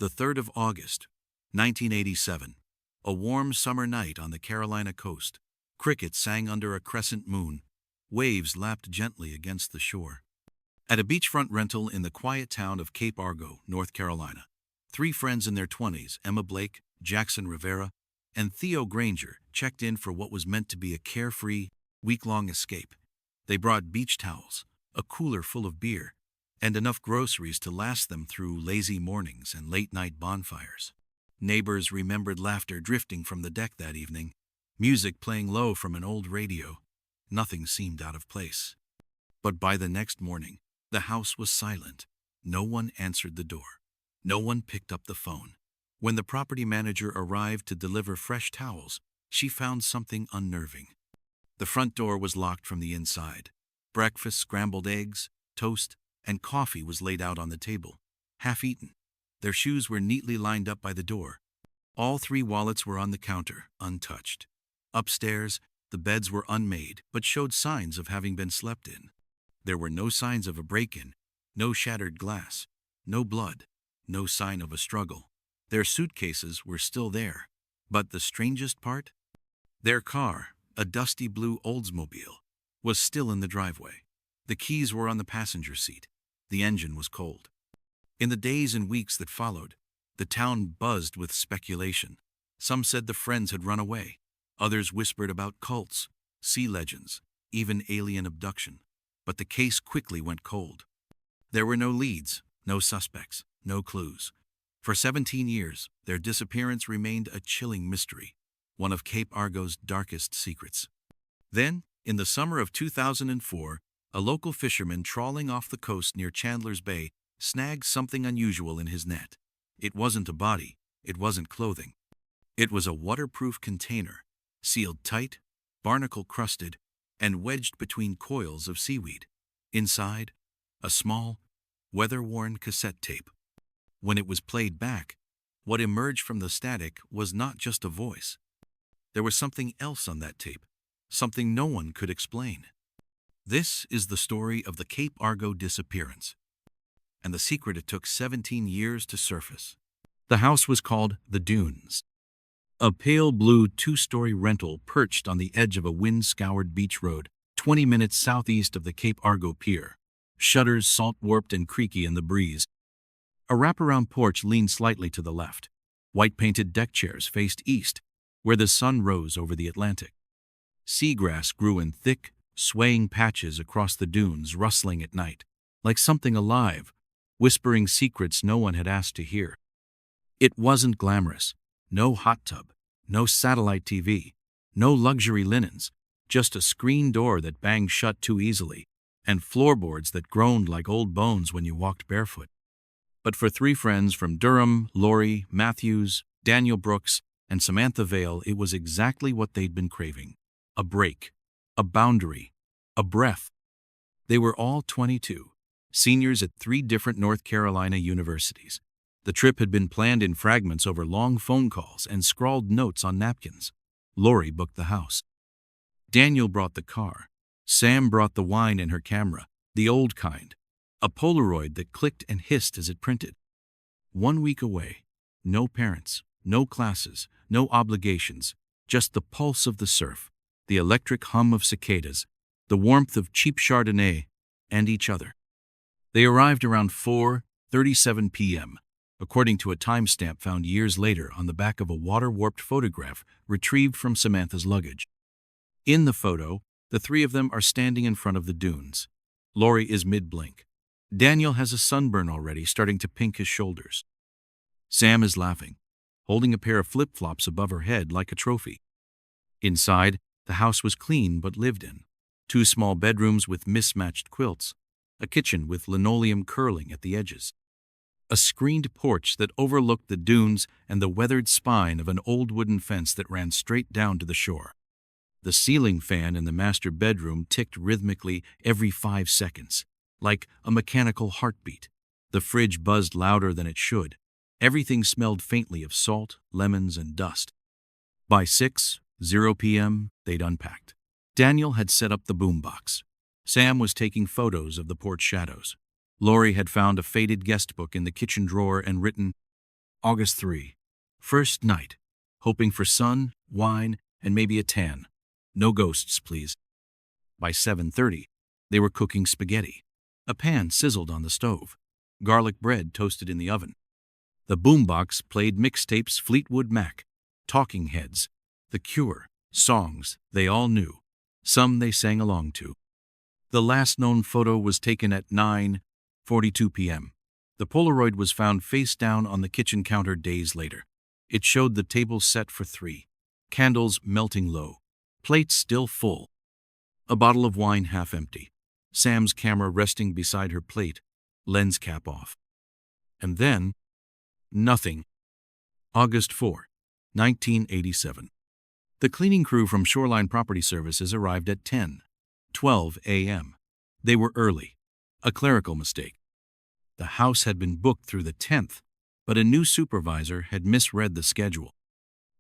The 3rd of August, 1987. A warm summer night on the Carolina coast. Crickets sang under a crescent moon. Waves lapped gently against the shore. At a beachfront rental in the quiet town of Cape Argo, North Carolina, 3 friends in their 20s, Emma Blake, Jackson Rivera, and Theo Granger, checked in for what was meant to be a carefree, week-long escape. They brought beach towels, a cooler full of beer, and enough groceries to last them through lazy mornings and late-night bonfires. Neighbors remembered laughter drifting from the deck that evening, music playing low from an old radio. Nothing seemed out of place. But by the next morning, the house was silent. No one answered the door. No one picked up the phone. When the property manager arrived to deliver fresh towels, she found something unnerving. The front door was locked from the inside. Breakfast, scrambled eggs, toast, and coffee was laid out on the table, half-eaten. Their shoes were neatly lined up by the door. All 3 wallets were on the counter, untouched. Upstairs, the beds were unmade, but showed signs of having been slept in. There were no signs of a break-in, no shattered glass, no blood, no sign of a struggle. Their suitcases were still there. But the strangest part? Their car, a dusty blue Oldsmobile, was still in the driveway. The keys were on the passenger seat. The engine was cold. In the days and weeks that followed, the town buzzed with speculation. Some said the friends had run away. Others whispered about cults, sea legends, even alien abduction. But the case quickly went cold. There were no leads, no suspects, no clues. For 17 years, their disappearance remained a chilling mystery, one of Cape Argo's darkest secrets. Then, in the summer of 2004, a local fisherman trawling off the coast near Chandler's Bay snagged something unusual in his net. It wasn't a body, it wasn't clothing. It was a waterproof container, sealed tight, barnacle-crusted, and wedged between coils of seaweed. Inside, a small, weather-worn cassette tape. When it was played back, what emerged from the static was not just a voice. There was something else on that tape, something no one could explain. This is the story of the Cape Argo disappearance, and the secret it took 17 years to surface. The house was called The Dunes, a pale blue 2-story rental perched on the edge of a wind-scoured beach road, 20 minutes southeast of the Cape Argo pier. Shutters salt-warped and creaky in the breeze. A wraparound porch leaned slightly to the left. White-painted deck chairs faced east, where the sun rose over the Atlantic. Seagrass grew in thick, swaying patches across the dunes, rustling at night, like something alive, whispering secrets no one had asked to hear. It wasn't glamorous. No hot tub, no satellite TV, no luxury linens, just a screen door that banged shut too easily, and floorboards that groaned like old bones when you walked barefoot. But for 3 friends from Durham, Lori, Matthews, Daniel Brooks, and Samantha Vale, it was exactly what they'd been craving. A break, a boundary, a breath. They were all 22, seniors at 3 different North Carolina universities. The trip had been planned in fragments over long phone calls and scrawled notes on napkins. Lori booked the house. Daniel brought the car. Sam brought the wine and her camera, the old kind, a Polaroid that clicked and hissed as it printed. 1 week away. No parents, no classes, no obligations, just the pulse of the surf, the electric hum of cicadas, the warmth of cheap Chardonnay, and each other. They arrived around 4:37 p.m., according to a timestamp found years later on the back of a water-warped photograph retrieved from Samantha's luggage. In the photo, the 3 of them are standing in front of the dunes. Lori is mid-blink. Daniel has a sunburn already starting to pink his shoulders. Sam is laughing, holding a pair of flip-flops above her head like a trophy. Inside, the house was clean but lived in. 2 small bedrooms with mismatched quilts, a kitchen with linoleum curling at the edges, a screened porch that overlooked the dunes and the weathered spine of an old wooden fence that ran straight down to the shore. The ceiling fan in the master bedroom ticked rhythmically every 5 seconds, like a mechanical heartbeat. The fridge buzzed louder than it should. Everything smelled faintly of salt, lemons, and dust. By 6:00 p.m., they'd unpacked. Daniel had set up the boombox. Sam was taking photos of the porch shadows. Lori had found a faded guest book in the kitchen drawer and written, August 3. First night. Hoping for sun, wine, and maybe a tan. No ghosts, please. By 7:30, they were cooking spaghetti. A pan sizzled on the stove. Garlic bread toasted in the oven. The boombox played mixtapes Fleetwood Mac, Talking Heads, The Cure, songs they all knew. Some they sang along to. The last known photo was taken at 9:42 p.m. The Polaroid was found face down on the kitchen counter days later. It showed the table set for 3, candles melting low, plates still full, a bottle of wine half empty, Sam's camera resting beside her plate, lens cap off. And then, nothing. August 4, 1987. The cleaning crew from Shoreline Property Services arrived at 10:12 a.m. They were early. A clerical mistake. The house had been booked through the 10th, but a new supervisor had misread the schedule.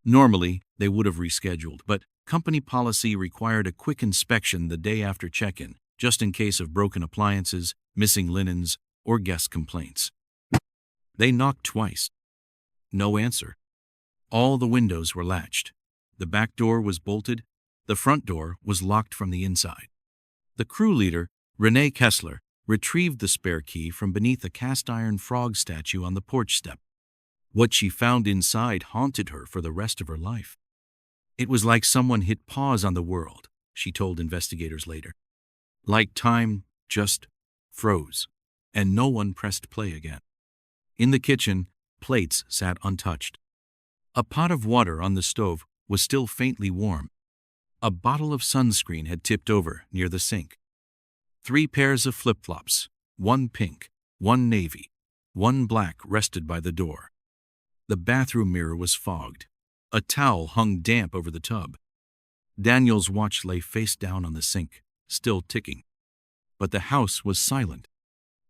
Normally, they would have rescheduled, but company policy required a quick inspection the day after check-in, just in case of broken appliances, missing linens, or guest complaints. They knocked twice. No answer. All the windows were latched. The back door was bolted. The front door was locked from the inside. The crew leader, Renee Kessler, retrieved the spare key from beneath a cast-iron frog statue on the porch step. What she found inside haunted her for the rest of her life. It was like someone hit pause on the world, she told investigators later. Like time just froze, and no one pressed play again. In the kitchen, plates sat untouched. A pot of water on the stove was still faintly warm. A bottle of sunscreen had tipped over near the sink. 3 pairs of flip-flops, 1 pink, 1 navy, 1 black rested by the door. The bathroom mirror was fogged. A towel hung damp over the tub. Daniel's watch lay face down on the sink, still ticking. But the house was silent.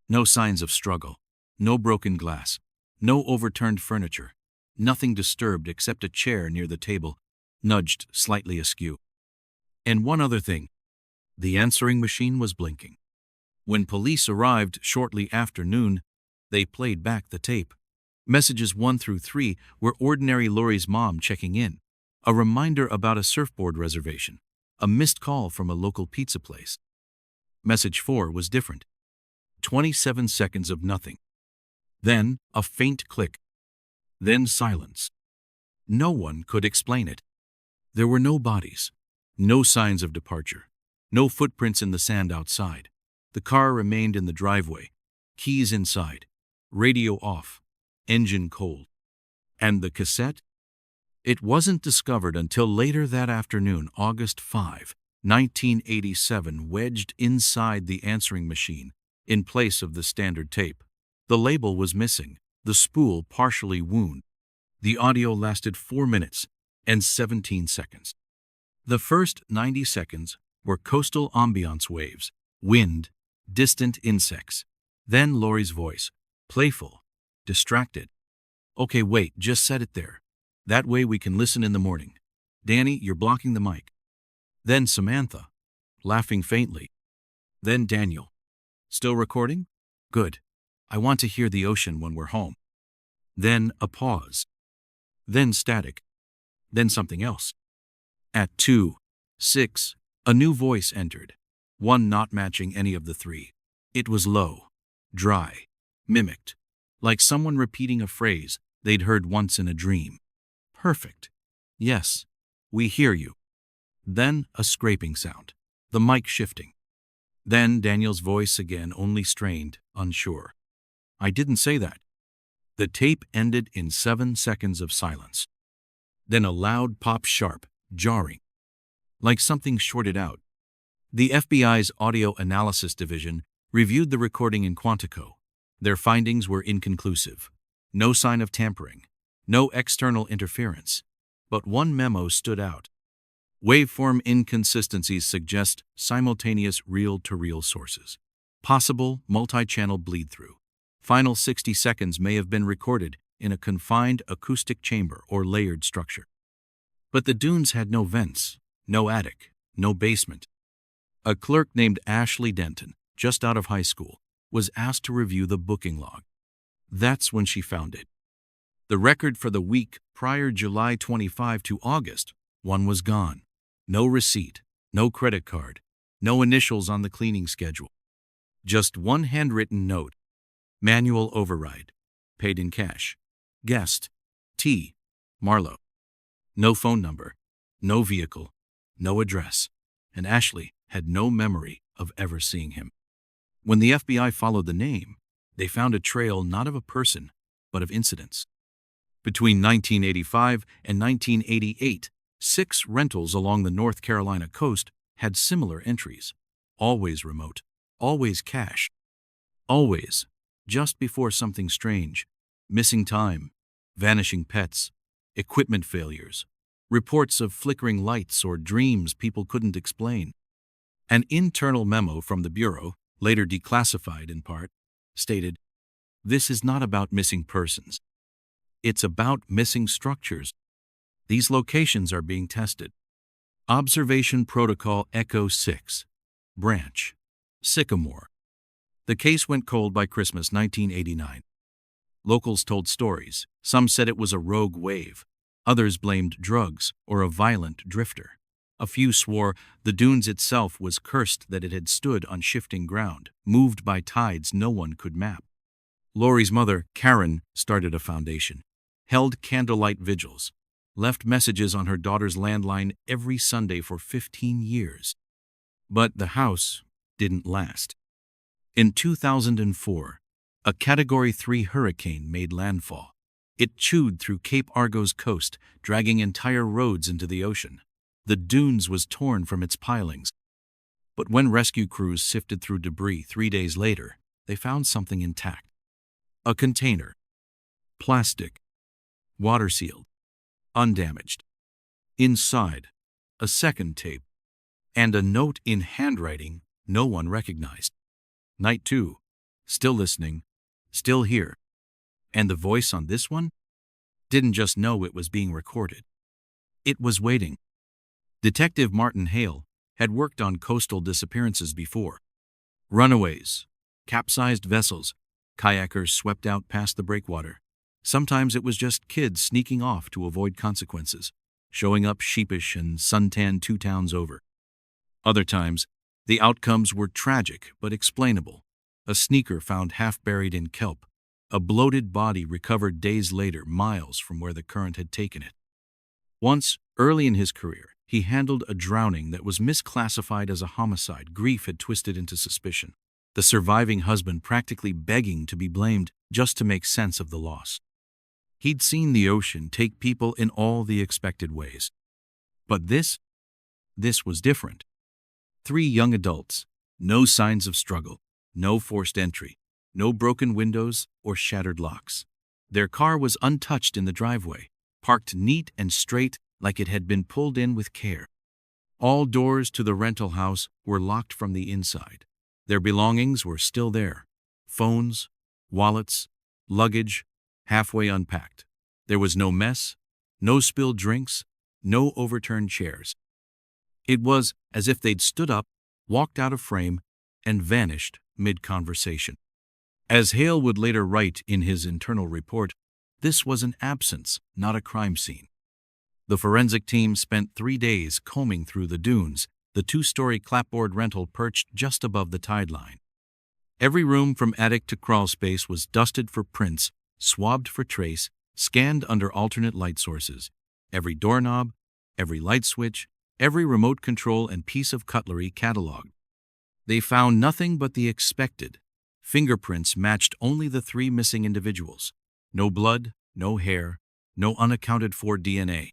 No signs of struggle, no broken glass, no overturned furniture, nothing disturbed except a chair near the table, nudged slightly askew. And one other thing. The answering machine was blinking. When police arrived shortly after noon, they played back the tape. Messages 1 through 3 were ordinary Lori's mom checking in, a reminder about a surfboard reservation, a missed call from a local pizza place. Message 4 was different. 27 seconds of nothing. Then a faint click. Then silence. No one could explain it. There were no bodies, no signs of departure. No footprints in the sand outside. The car remained in the driveway. Keys inside. Radio off. Engine cold. And the cassette? It wasn't discovered until later that afternoon, August 5, 1987, wedged inside the answering machine, in place of the standard tape. The label was missing, the spool partially wound. The audio lasted 4 minutes and 17 seconds. The first 90 seconds were coastal ambiance waves, wind, distant insects. Then Lori's voice, playful, distracted. Okay, wait, just set it there. That way we can listen in the morning. Danny, you're blocking the mic. Then Samantha, laughing faintly. Then Daniel. Still recording? Good. I want to hear the ocean when we're home. Then a pause. Then static. Then something else. At 2:06, a new voice entered, one not matching any of the 3. It was low, dry, mimicked, like someone repeating a phrase they'd heard once in a dream. Perfect. Yes, we hear you. Then a scraping sound, the mic shifting. Then Daniel's voice again, only strained, unsure. I didn't say that. The tape ended in 7 seconds of silence. Then a loud pop, sharp, jarring, like something shorted out. The FBI's Audio Analysis Division reviewed the recording in Quantico. Their findings were inconclusive. No sign of tampering, no external interference. But one memo stood out. Waveform inconsistencies suggest simultaneous reel-to-reel sources. Possible multi-channel bleed-through. Final 60 seconds may have been recorded in a confined acoustic chamber or layered structure. But the dunes had no vents, no attic, no basement. A clerk named Ashley Denton, just out of high school, was asked to review the booking log. That's when she found it. The record for the week prior July 25 to August 1 was gone. No receipt, no credit card, no initials on the cleaning schedule. Just one handwritten note. Manual override. Paid in cash. Guest. T. Marlowe. No phone number. No vehicle. No address. And Ashley had no memory of ever seeing him. When the FBI followed the name, they found a trail not of a person, but of incidents. Between 1985 and 1988, 6 rentals along the North Carolina coast had similar entries. Always remote, always cash, always just before something strange, missing time, vanishing pets, equipment failures, reports of flickering lights or dreams people couldn't explain. An internal memo from the Bureau, later declassified in part, stated, "This is not about missing persons. It's about missing structures. These locations are being tested. Observation Protocol Echo 6. Branch. Sycamore." The case went cold by Christmas 1989. Locals told stories. Some said it was a rogue wave. Others blamed drugs or a violent drifter. A few swore the dunes itself was cursed, that it had stood on shifting ground, moved by tides no one could map. Lori's mother, Karen, started a foundation, held candlelight vigils, left messages on her daughter's landline every Sunday for 15 years. But the house didn't last. In 2004, a Category 3 hurricane made landfall. It chewed through Cape Argo's coast, dragging entire roads into the ocean. The dunes was torn from its pilings. But when rescue crews sifted through debris 3 days later, they found something intact. A container. Plastic. Water-sealed. Undamaged. Inside, a second tape. And a note in handwriting no one recognized. Night 2. Still listening. Still here. And the voice on this one didn't just know it was being recorded. It was waiting. Detective Martin Hale had worked on coastal disappearances before. Runaways, capsized vessels, kayakers swept out past the breakwater. Sometimes it was just kids sneaking off to avoid consequences, showing up sheepish and suntanned 2 towns over. Other times, the outcomes were tragic but explainable. A sneaker found half buried in kelp. A bloated body recovered days later, miles from where the current had taken it. Once, early in his career, he handled a drowning that was misclassified as a homicide. Grief had twisted into suspicion. The surviving husband practically begging to be blamed just to make sense of the loss. He'd seen the ocean take people in all the expected ways. But this was different. 3 young adults, no signs of struggle, no forced entry, no broken windows or shattered locks. Their car was untouched in the driveway, parked neat and straight like it had been pulled in with care. All doors to the rental house were locked from the inside. Their belongings were still there. Phones, wallets, luggage, halfway unpacked. There was no mess, no spilled drinks, no overturned chairs. It was as if they'd stood up, walked out of frame, and vanished mid-conversation. As Hale would later write in his internal report, this was an absence, not a crime scene. The forensic team spent 3 days combing through the dunes, the 2-story clapboard rental perched just above the tide line. Every room from attic to crawl space was dusted for prints, swabbed for trace, scanned under alternate light sources. Every doorknob, every light switch, every remote control and piece of cutlery cataloged. They found nothing but the expected. Fingerprints matched only the 3 missing individuals. No blood, no hair, no unaccounted-for DNA.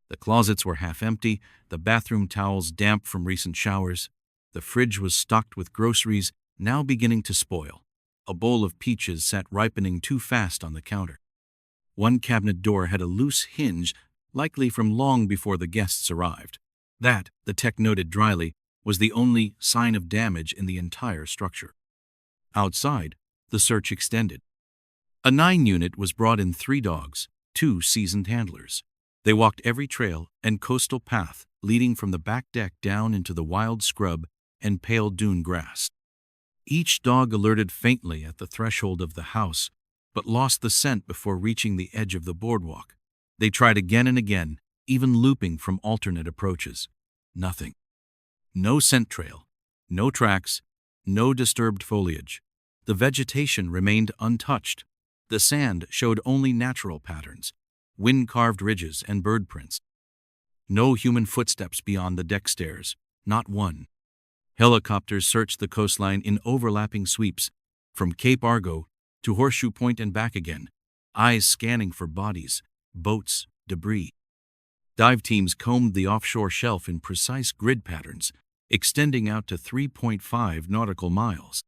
The closets were half empty, the bathroom towels damp from recent showers. The fridge was stocked with groceries, now beginning to spoil. A bowl of peaches sat ripening too fast on the counter. One cabinet door had a loose hinge, likely from long before the guests arrived. That, the tech noted dryly, was the only sign of damage in the entire structure. Outside, the search extended. A 9 unit was brought in 3 dogs, 2 seasoned handlers. They walked every trail and coastal path leading from the back deck down into the wild scrub and pale dune grass. Each dog alerted faintly at the threshold of the house, but lost the scent before reaching the edge of the boardwalk. They tried again and again, even looping from alternate approaches. Nothing. No scent trail, no tracks, no disturbed foliage. The vegetation remained untouched. The sand showed only natural patterns, wind-carved ridges and bird prints. No human footsteps beyond the deck stairs, not one. Helicopters searched the coastline in overlapping sweeps, from Cape Argo to Horseshoe Point and back again, eyes scanning for bodies, boats, debris. Dive teams combed the offshore shelf in precise grid patterns, extending out to 3.5 nautical miles.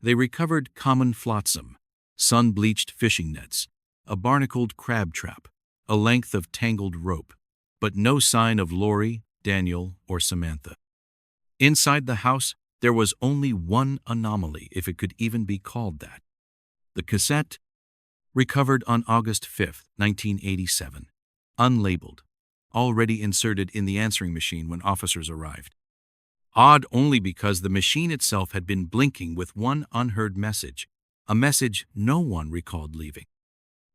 They recovered common flotsam, sun-bleached fishing nets, a barnacled crab trap, a length of tangled rope, but no sign of Lori, Daniel, or Samantha. Inside the house, there was only one anomaly, if it could even be called that. The cassette, recovered on August 5, 1987, unlabeled, already inserted in the answering machine when officers arrived. Odd only because the machine itself had been blinking with one unheard message, a message no one recalled leaving.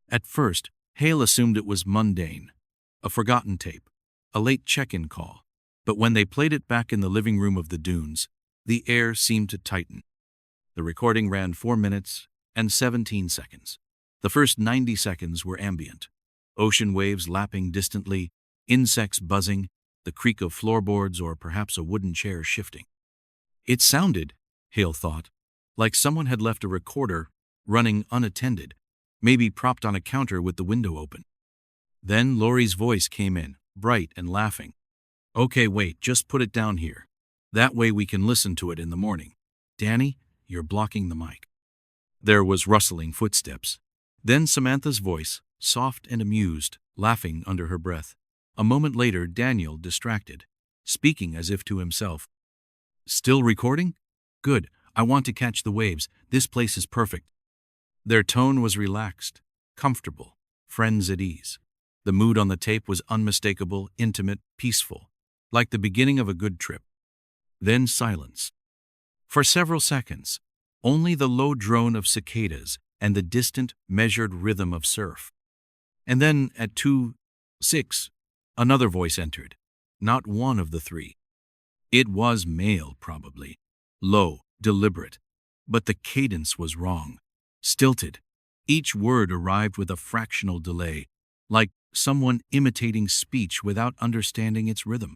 At first, Hale assumed it was mundane, a forgotten tape, a late check-in call, but when they played it back in the living room of the dunes, the air seemed to tighten. The recording ran 4 minutes and 17 seconds. The first 90 seconds were ambient. Ocean waves lapping distantly, insects buzzing, the creak of floorboards or perhaps a wooden chair shifting. It sounded, Hale thought, like someone had left a recorder running unattended, maybe propped on a counter with the window open. Then Lori's voice came in, bright and laughing. "Okay, wait, just put it down here. That way we can listen to it in the morning. Danny, you're blocking the mic." There was rustling footsteps. Then Samantha's voice, soft and amused, laughing under her breath. A moment later, Daniel, distracted, speaking as if to himself. "Still recording? Good. I want to catch the waves. This place is perfect." Their tone was relaxed, comfortable, friends at ease. The mood on the tape was unmistakable, intimate, peaceful, like the beginning of a good trip. Then silence. For several seconds, only the low drone of cicadas and the distant, measured rhythm of surf. And then, at 2:06, another voice entered, not one of the three. It was male, probably, low, deliberate, but the cadence was wrong, stilted. Each word arrived with a fractional delay, like someone imitating speech without understanding its rhythm.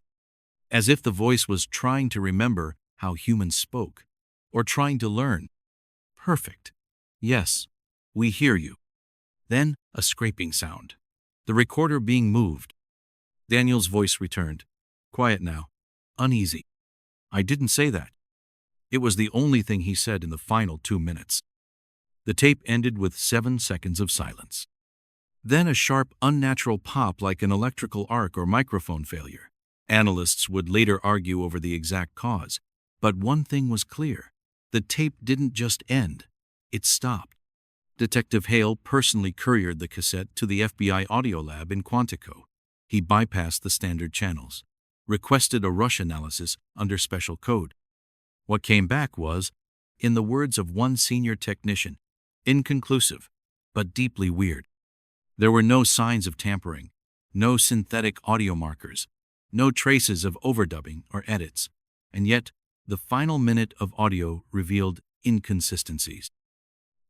As if the voice was trying to remember how humans spoke, or trying to learn. "Perfect. Yes, we hear you." Then a scraping sound, the recorder being moved. Daniel's voice returned. "Quiet now. Uneasy." "I didn't say that." It was the only thing he said in the final 2 minutes. The tape ended with 7 seconds of silence. Then a sharp, unnatural pop like an electrical arc or microphone failure. Analysts would later argue over the exact cause, but one thing was clear. The tape didn't just end, it stopped. Detective Hale personally couriered the cassette to the FBI audio lab in Quantico. He bypassed the standard channels, requested a rush analysis under special code. What came back was, in the words of one senior technician, inconclusive, but deeply weird. There were no signs of tampering, no synthetic audio markers, no traces of overdubbing or edits, and yet the final minute of audio revealed inconsistencies.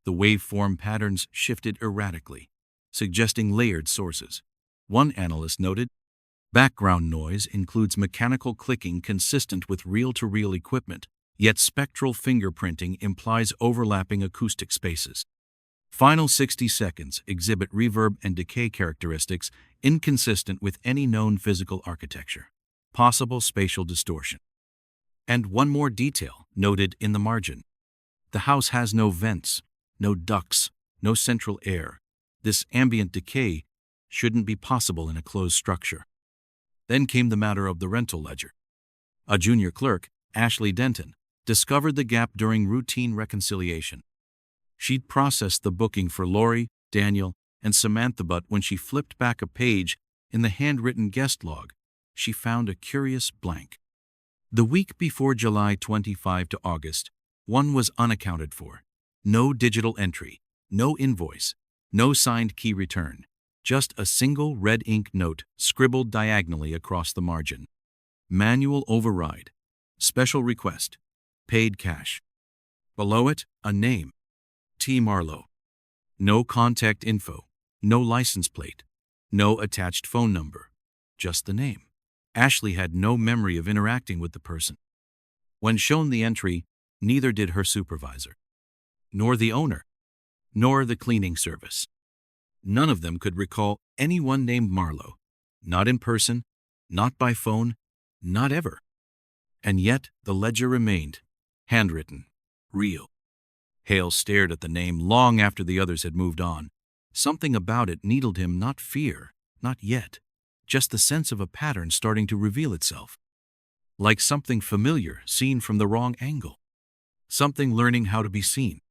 The waveform patterns shifted erratically, suggesting layered sources. One analyst noted, "Background noise includes mechanical clicking consistent with reel-to-reel equipment, yet spectral fingerprinting implies overlapping acoustic spaces. Final 60 seconds exhibit reverb and decay characteristics inconsistent with any known physical architecture. Possible spatial distortion." And one more detail noted in the margin. The house has no vents, no ducts, no central air. This ambient decay shouldn't be possible in a closed structure. Then came the matter of the rental ledger. A junior clerk, Ashley Denton, discovered the gap during routine reconciliation. She'd processed the booking for Lori, Daniel, and Samantha, but when she flipped back a page in the handwritten guest log, she found a curious blank. The week before July 25 to August, one was unaccounted for. No digital entry, No invoice, no signed key return, just a single red ink note scribbled diagonally across the margin. Manual override. Special request. Paid cash. Below it, a name. T. Marlowe. No contact info. No license plate. No attached phone number. Just the name. Ashley had no memory of interacting with the person. When shown the entry, neither did her supervisor, nor the owner, nor the cleaning service. None of them could recall anyone named Marlowe. Not in person, not by phone, not ever. And yet the ledger remained, handwritten, real. Hale stared at the name long after the others had moved on. Something about it needled him, not fear, not yet, just the sense of a pattern starting to reveal itself. Like something familiar seen from the wrong angle. Something learning how to be seen.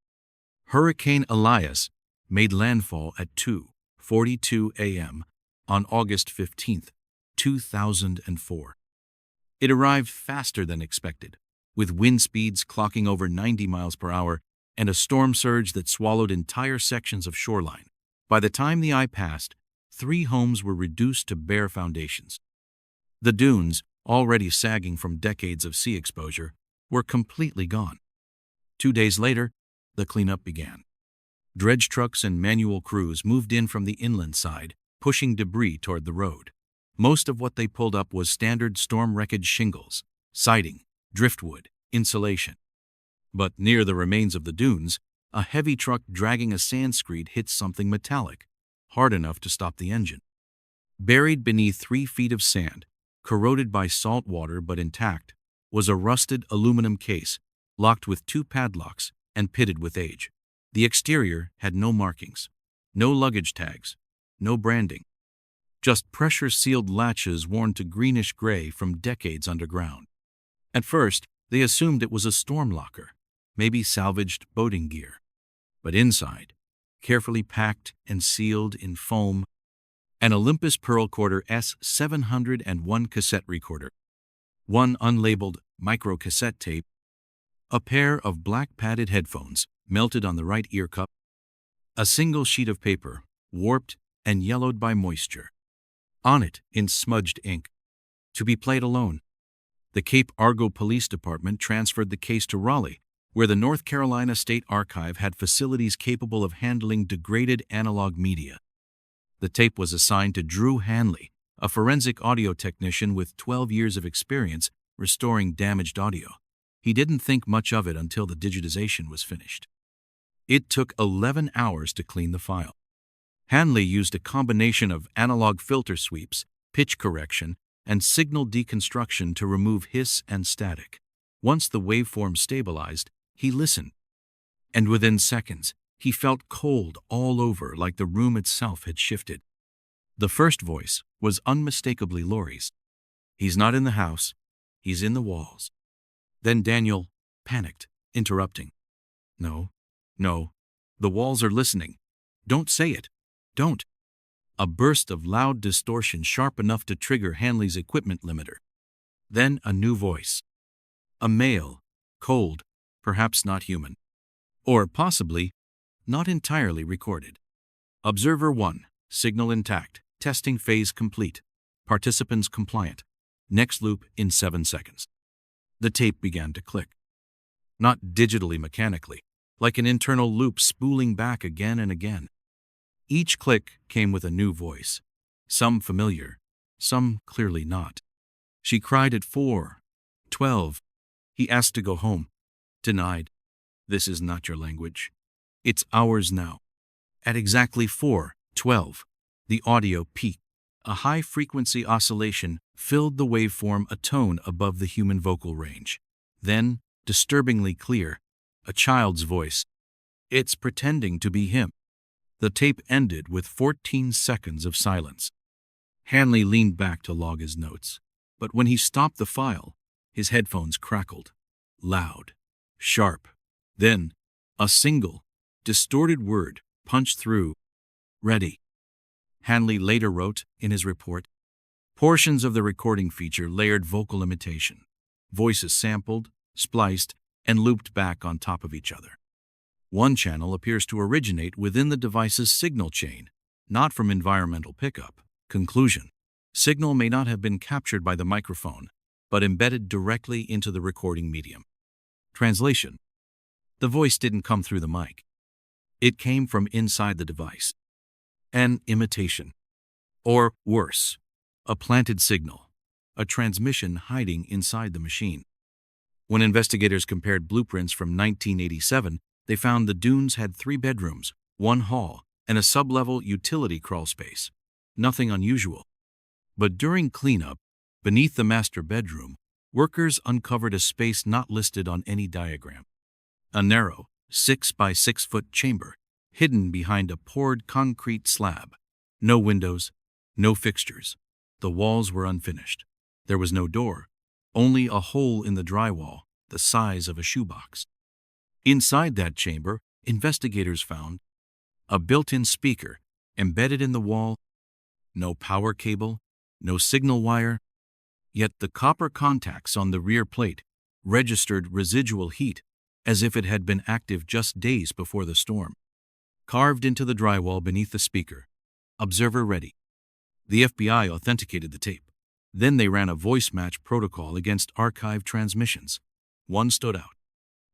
Hurricane Elias made landfall at 2:42 a.m. on August 15, 2004. It arrived faster than expected, with wind speeds clocking over 90 miles per hour and a storm surge that swallowed entire sections of shoreline. By the time the eye passed, 3 homes were reduced to bare foundations. The dunes, already sagging from decades of sea exposure, were completely gone. 2 days later, the cleanup began. Dredge trucks and manual crews moved in from the inland side, pushing debris toward the road. Most of what they pulled up was standard storm wreckage shingles, siding, driftwood, insulation. But near the remains of the dunes, a heavy truck dragging a sand screed hit something metallic, hard enough to stop the engine. Buried beneath 3 feet of sand, corroded by salt water but intact, was a rusted aluminum case, locked with 2 padlocks and pitted with age. The exterior had no markings, no luggage tags, no branding. Just pressure-sealed latches worn to greenish gray from decades underground. At first, they assumed it was a storm locker, maybe salvaged boating gear. But inside, carefully packed and sealed in foam, an Olympus Pearl Quarter S701 cassette recorder, 1 unlabeled micro-cassette tape, a pair of black padded headphones melted on the right ear cup, a single sheet of paper, warped and yellowed by moisture. On it, in smudged ink, to be played alone. The Cape Argo Police Department transferred the case to Raleigh, where the North Carolina State Archive had facilities capable of handling degraded analog media. The tape was assigned to Drew Hanley, a forensic audio technician with 12 years of experience restoring damaged audio. He didn't think much of it until the digitization was finished. It took 11 hours to clean the file. Hanley used a combination of analog filter sweeps, pitch correction, and signal deconstruction to remove hiss and static. Once the waveform stabilized, he listened. And within seconds, he felt cold all over, like the room itself had shifted. The first voice was unmistakably Laurie's. "He's not in the house. He's in the walls." Then Daniel panicked, interrupting. No, the walls are listening. Don't say it. Don't." A burst of loud distortion sharp enough to trigger Hanley's equipment limiter. Then a new voice. A male, cold, perhaps not human. Or possibly not entirely recorded. "Observer 1, signal intact, testing phase complete, participants compliant, next loop in 7 seconds. The tape began to click. Not digitally mechanically, like an internal loop spooling back again and again. Each click came with a new voice, some familiar, some clearly not. She cried at 4:12. He asked to go home. Denied. "This is not your language. It's ours now." At exactly 4:12, the audio peaked. A high-frequency oscillation filled the waveform a tone above the human vocal range. Then, disturbingly clear, a child's voice. "It's pretending to be him." The tape ended with 14 seconds of silence. Hanley leaned back to log his notes, but when he stopped the file, his headphones crackled. Loud, sharp. Then, a single, distorted word punched through. "Ready." Hanley later wrote in his report, portions of the recording feature layered vocal imitation, voices sampled, spliced, and looped back on top of each other. One channel appears to originate within the device's signal chain, not from environmental pickup. Conclusion: signal may not have been captured by the microphone, but embedded directly into the recording medium. Translation: the voice didn't come through the mic. It came from inside the device. An imitation. Or worse, a planted signal, a transmission hiding inside the machine. When investigators compared blueprints from 1987, they found the dunes had 3 bedrooms, 1 hall, and a sub-level utility crawl space. Nothing unusual. But during cleanup, beneath the master bedroom, workers uncovered a space not listed on any diagram. A narrow, 6 by 6 foot chamber, hidden behind a poured concrete slab. No windows, no fixtures. The walls were unfinished. There was no door, only a hole in the drywall, the size of a shoebox. Inside that chamber, investigators found a built-in speaker embedded in the wall, no power cable, no signal wire, yet the copper contacts on the rear plate registered residual heat as if it had been active just days before the storm. Carved into the drywall beneath the speaker, observer ready. The FBI authenticated the tape. Then they ran a voice match protocol against archived transmissions. One stood out.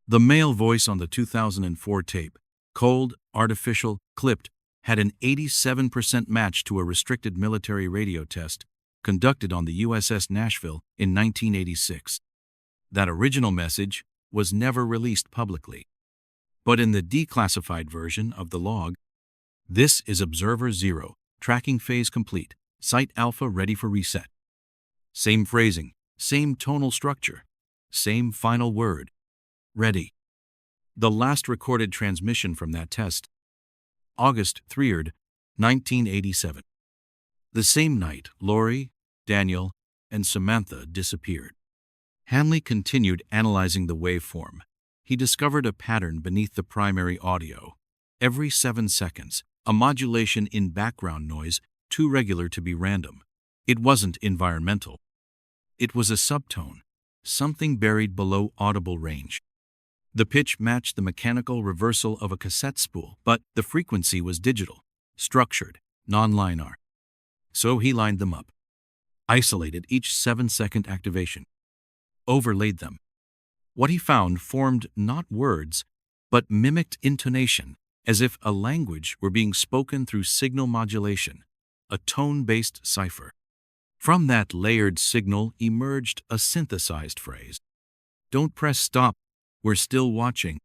The male voice on the 2004 tape, cold, artificial, clipped, had an 87% match to a restricted military radio test conducted on the USS Nashville in 1986. That original message was never released publicly. But in the declassified version of the log, this is Observer 0, tracking phase complete, Site Alpha ready for reset. Same phrasing, same tonal structure, same final word, ready. The last recorded transmission from that test, August 3rd, 1987. The same night, Lori, Daniel, and Samantha disappeared. Hanley continued analyzing the waveform. He discovered a pattern beneath the primary audio. Every 7 seconds, a modulation in background noise too regular to be random. It wasn't environmental. It was a subtone, something buried below audible range. The pitch matched the mechanical reversal of a cassette spool, but the frequency was digital, structured, non-linear. So he lined them up, isolated each 7-second activation, overlaid them. What he found formed not words, but mimicked intonation, as if a language were being spoken through signal modulation, a tone-based cipher. From that layered signal emerged a synthesized phrase. "Don't press stop, we're still watching."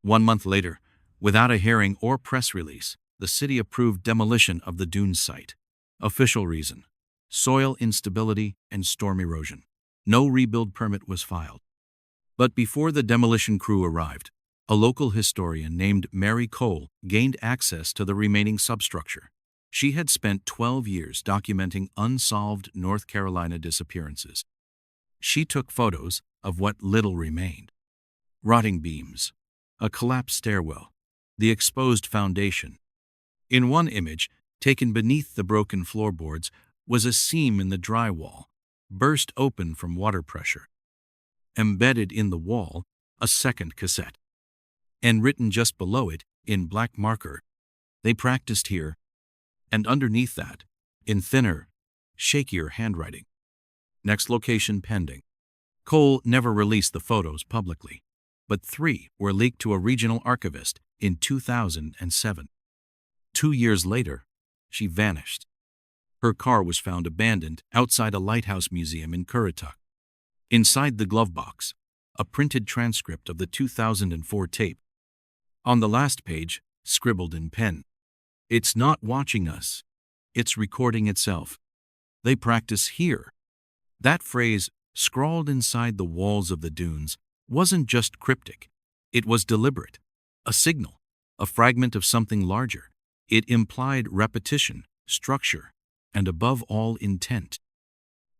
1 month later, without a hearing or press release, the city approved demolition of the dune site. Official reason: soil instability and storm erosion. No rebuild permit was filed. But before the demolition crew arrived, a local historian named Mary Cole gained access to the remaining substructure. She had spent 12 years documenting unsolved North Carolina disappearances. She took photos of what little remained: rotting beams, a collapsed stairwell, the exposed foundation. In one image, taken beneath the broken floorboards, was a seam in the drywall, burst open from water pressure. Embedded in the wall, a second cassette. And written just below it, in black marker, "They practiced here," and underneath that, in thinner, shakier handwriting, "Next location pending." Cole never released the photos publicly, but 3 were leaked to a regional archivist in 2007. 2 years later, she vanished. Her car was found abandoned outside a lighthouse museum in Currituck. Inside the glove box, a printed transcript of the 2004 tape. On the last page, scribbled in pen, "It's not watching us. It's recording itself. They practice here." That phrase, scrawled inside the walls of the dunes, wasn't just cryptic. It was deliberate. A signal, a fragment of something larger. It implied repetition, structure, and above all, intent.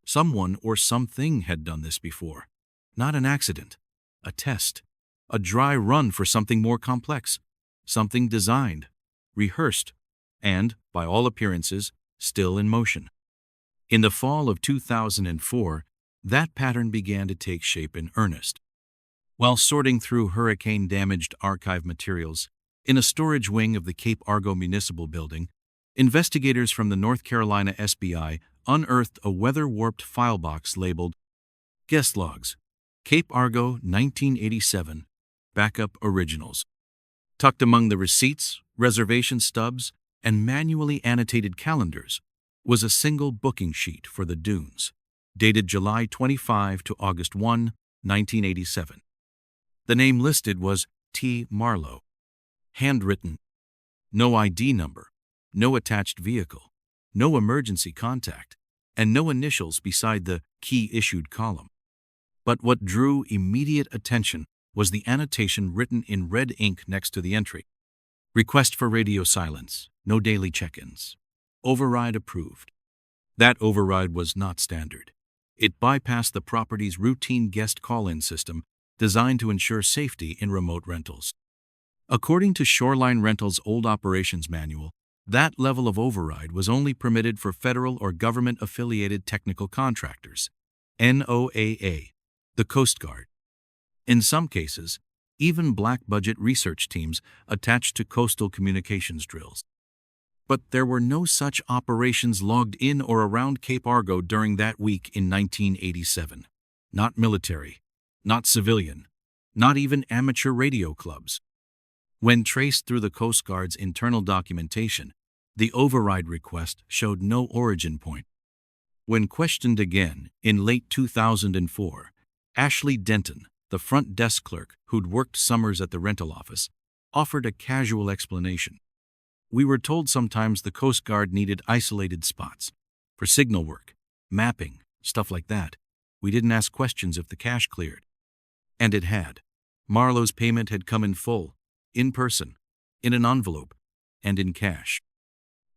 Someone or something had done this before. Not an accident, a test, a dry run for something more complex, something designed, rehearsed, and, by all appearances, still in motion. In the fall of 2004, that pattern began to take shape in earnest. While sorting through hurricane-damaged archive materials in a storage wing of the Cape Argo Municipal Building, investigators from the North Carolina SBI unearthed a weather-warped file box labeled Guest Logs, Cape Argo 1987, Backup Originals. Tucked among the receipts, reservation stubs, and manually annotated calendars was a single booking sheet for the dunes, dated July 25 to August 1, 1987. The name listed was T. Marlowe. Handwritten. No ID number, no attached vehicle, no emergency contact, and no initials beside the key issued column. But what drew immediate attention was the annotation written in red ink next to the entry. Request for radio silence, no daily check-ins. Override approved. That override was not standard. It bypassed the property's routine guest call-in system designed to ensure safety in remote rentals. According to Shoreline Rentals' old operations manual, that level of override was only permitted for federal or government-affiliated technical contractors, NOAA, the Coast Guard. In some cases, even black-budget research teams attached to coastal communications drills. But there were no such operations logged in or around Cape Argo during that week in 1987. Not military, not civilian, not even amateur radio clubs. When traced through the Coast Guard's internal documentation, the override request showed no origin point. When questioned again in late 2004, Ashley Denton, the front desk clerk who'd worked summers at the rental office, offered a casual explanation. We were told sometimes the Coast Guard needed isolated spots for signal work, mapping, stuff like that. We didn't ask questions if the cash cleared. And it had. Marlowe's payment had come in full, in person, in an envelope, and in cash.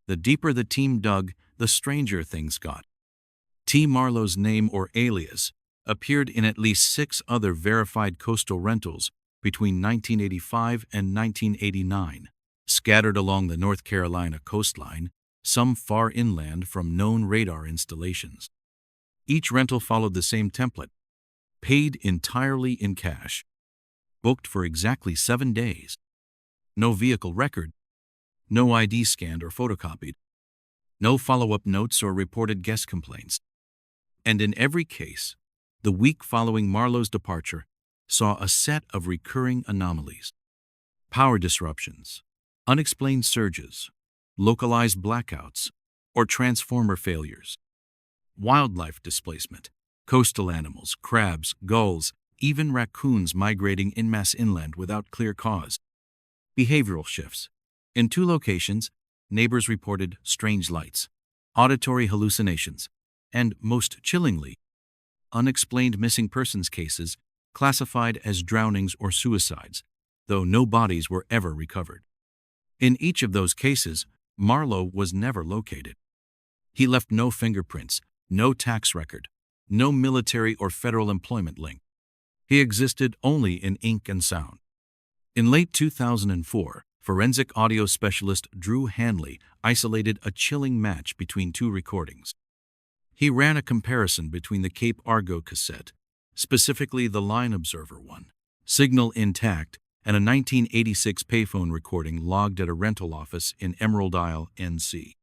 The deeper the team dug, the stranger things got. T. Marlowe's name or alias appeared in at least 6 other verified coastal rentals between 1985 and 1989, scattered along the North Carolina coastline, some far inland from known radar installations. Each rental followed the same template, paid entirely in cash, booked for exactly 7 days. No vehicle record, no ID scanned or photocopied, no follow-up notes or reported guest complaints. And in every case, the week following Marlowe's departure saw a set of recurring anomalies. Power disruptions, unexplained surges, localized blackouts, or transformer failures. Wildlife displacement, coastal animals, crabs, gulls, even raccoons migrating en masse inland without clear cause. Behavioral shifts. In 2 locations, neighbors reported strange lights, auditory hallucinations, and, most chillingly, unexplained missing persons cases classified as drownings or suicides, though no bodies were ever recovered. In each of those cases, Marlowe was never located. He left no fingerprints, no tax record, no military or federal employment link. He existed only in ink and sound. In late 2004, forensic audio specialist Drew Hanley isolated a chilling match between 2 recordings. He ran a comparison between the Cape Argo cassette, specifically the line observer one, signal intact, and a 1986 payphone recording logged at a rental office in Emerald Isle, NC.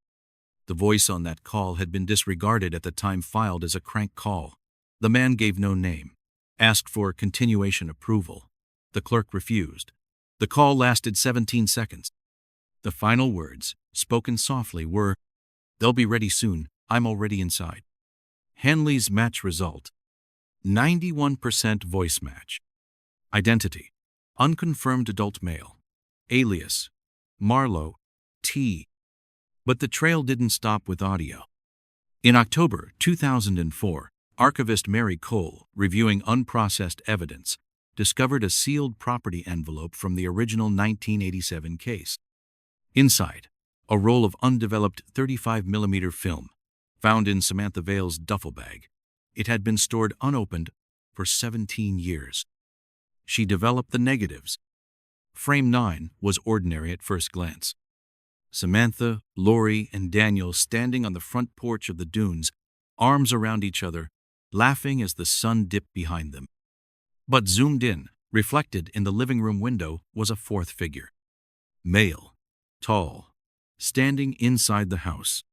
The voice on that call had been disregarded at the time, filed as a crank call. The man gave no name, asked for continuation approval. The clerk refused. The call lasted 17 seconds. The final words, spoken softly, were, "They'll be ready soon. I'm already inside." Hanley's match result: 91% voice match. Identity: unconfirmed adult male. Alias: Marlowe, T. But the trail didn't stop with audio. In October 2004, archivist Mary Cole, reviewing unprocessed evidence, discovered a sealed property envelope from the original 1987 case. Inside, a roll of undeveloped 35mm film, found in Samantha Vale's duffel bag. It had been stored unopened for 17 years. She developed the negatives. Frame 9 was ordinary at first glance. Samantha, Lori, and Daniel standing on the front porch of the dunes, arms around each other, laughing as the sun dipped behind them. But zoomed in, Reflected in the living room window was a fourth figure. Male, tall, standing inside the house.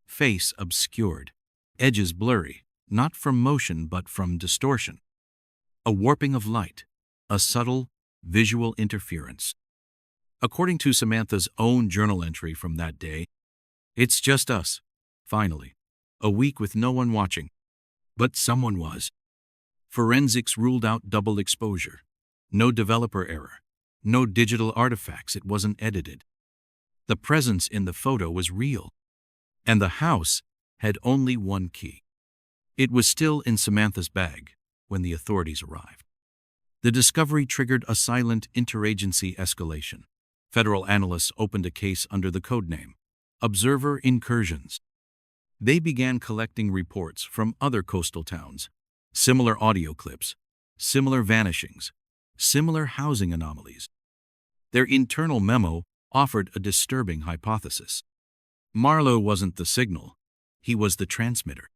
Face obscured, edges blurry, not from motion but from distortion. A warping of light, a subtle, visual interference. According to Samantha's own journal entry from that day, "It's just us, finally. A week with no one watching. But someone was." Forensics ruled out double exposure. No developer error. No digital artifacts, it wasn't edited. The presence in the photo was real. And the house had only one key. It was still in Samantha's bag when the authorities arrived. The discovery triggered a silent interagency escalation. Federal analysts opened a case under the codename Observer Incursions. They began collecting reports from other coastal towns, similar audio clips, similar vanishings, similar housing anomalies. Their internal memo offered a disturbing hypothesis. Marlowe wasn't the signal, he was the transmitter.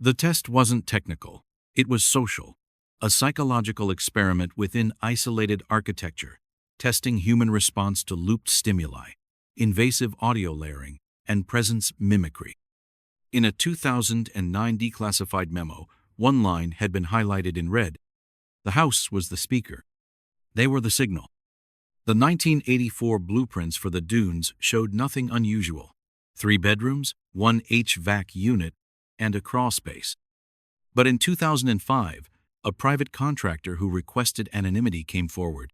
The test wasn't technical, it was social, a psychological experiment within isolated architecture, testing human response to looped stimuli, invasive audio layering, and presence mimicry. In a 2009 declassified memo, one line had been highlighted in red. The house was the speaker. They were the signal. The 1984 blueprints for the dunes showed nothing unusual. 3 bedrooms, 1 HVAC unit, and a crawl space. But in 2005, a private contractor who requested anonymity came forward.